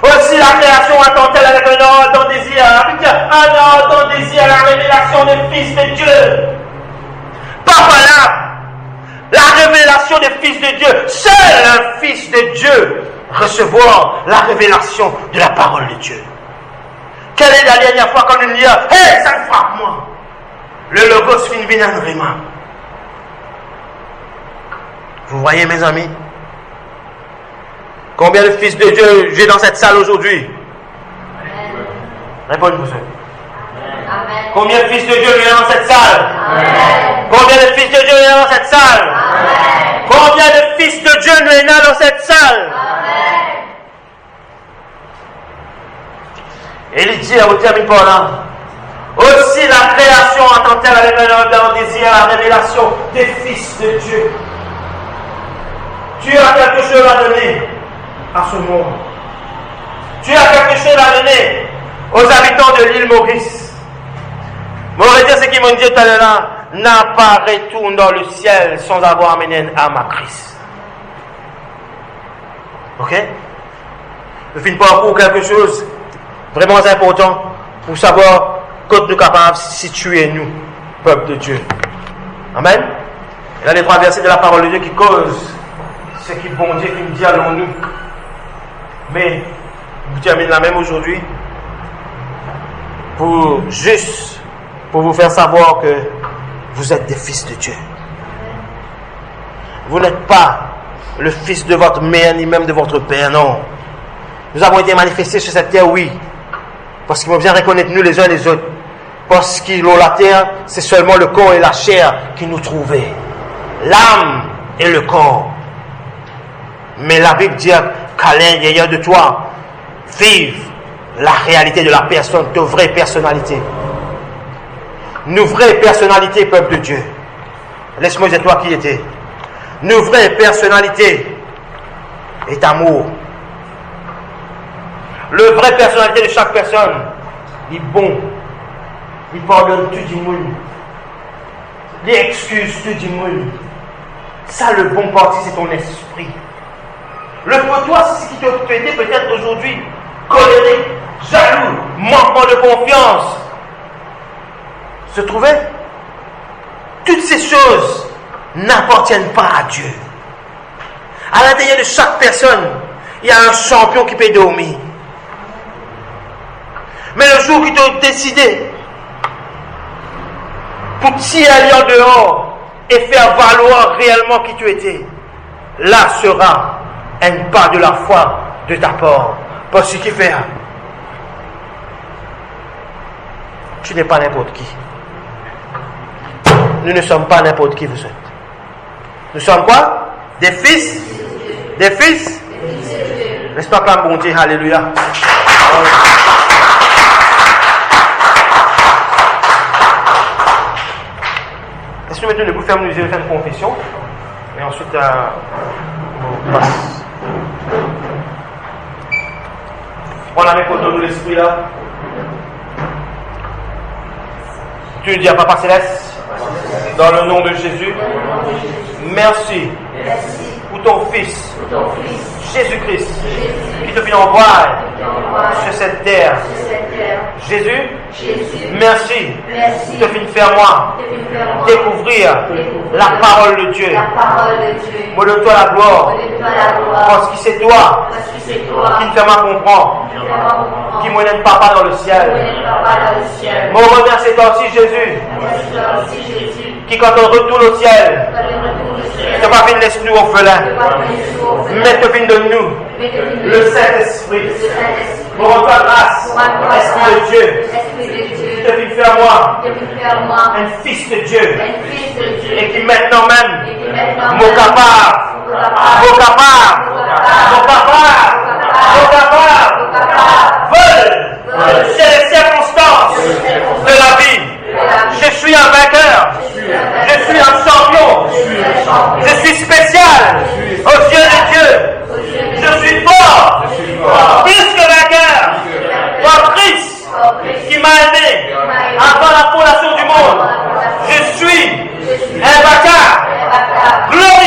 Speaker 1: Aussi la création attend-elle avec un ardent désir, un ardent désir à la révélation des fils de Dieu. Pas valable. La révélation des fils de Dieu. Seul un fils de Dieu recevoir la révélation de la parole de Dieu. Quelle est la dernière fois qu'on nous dit, hey, ça me frappe moi. Le logos fin vinan rima. Vous voyez mes amis? Combien de fils de Dieu j'ai dans cette salle aujourd'hui? Répondez-vous. Combien de fils de Dieu j'ai dans cette salle? Amen. Combien de fils de Dieu j'ai dans cette salle? Amen. Combien de fils de Dieu nous est dans cette salle? Amen. Et il dit, on termine par là. Aussi la création attend-elle avec un ardent désir à la révélation des fils de Dieu. Tu as quelque chose à donner à ce monde. Tu as quelque chose à donner aux habitants de l'île Maurice. Maurice, ce qu'ils m'ont dit tout à l'heure, n'a pas retourné dans le ciel sans avoir amené une âme à Christ. Ok? Je finis par quelque chose vraiment important pour savoir quand nous sommes capables de situer nous, peuple de Dieu. Amen. Et là, les 3 versets de la parole de Dieu qui causent ce qui bon Dieu qui nous dit allons-nous. Mais je termine la même aujourd'hui pour vous faire savoir que vous êtes des fils de Dieu. Vous n'êtes pas le fils de votre mère ni même de votre père, non. Nous avons été manifestés sur cette terre, oui, parce qu'ils vont bien reconnaître nous les uns les autres. Parce que la terre, c'est seulement le corps et la chair qui nous trouvaient. L'âme et le corps. Mais la Bible dit qu'à l'intérieur de toi, vive la réalité de la personne, de vraie personnalité. Une vraie personnalité, peuple de Dieu. Laisse-moi dire toi qui étais. Une vraie personnalité est amour. Le vraie personnalité de chaque personne, il est bon. Il pardonne tout du monde. Il excuse tout du monde. Ça, le bon parti, c'est ton esprit. Le pour toi, c'est ce qui te fait peut-être aujourd'hui colérique, jaloux, manquement de confiance. se trouvait. Toutes ces choses n'appartiennent pas à Dieu. À l'intérieur de chaque personne, il y a un champion qui peut dormir. Mais le jour où tu as décidé pour tirer en dehors et faire valoir réellement qui tu étais, là sera un pas de la foi de ta part. Parce que ce qui fait, tu n'es pas n'importe qui. Nous ne sommes pas n'importe qui, vous êtes. Nous sommes quoi? Des fils? Des fils? N'est-ce pas comme bon Dieu? Alléluia. Est-ce que maintenant, nous pouvons faire une confession? Et ensuite, on passe. Prends la main pour donner l'esprit là. Tu dis à Papa Céleste, dans le nom de Jésus, merci pour ton Fils, Jésus-Christ, qui te vient envoyer sur cette terre. Jésus, merci de venir faire moi découvrir la parole de Dieu. Me donne-toi la gloire, parce que c'est toi qui me fait moi comprendre, qui me donne papa dans le ciel. Me remercie toi aussi, Jésus, qui quand on retourne au ciel, ne pas venir l'esprit orphelin, mais te vient de nous le Saint-Esprit. Pour rendre grâce, Esprit de Dieu, qui te vient faire moi un fils de Dieu, et qui maintenant même me capable, veulent, c'est les circonstances de la vie. Je suis un vainqueur, je suis un champion, je suis spécial aux yeux de Dieu, je suis fort, plus que vainqueur, par Christ qui m'a aimé avant la fondation du monde. Je suis invainqueur, glorieux.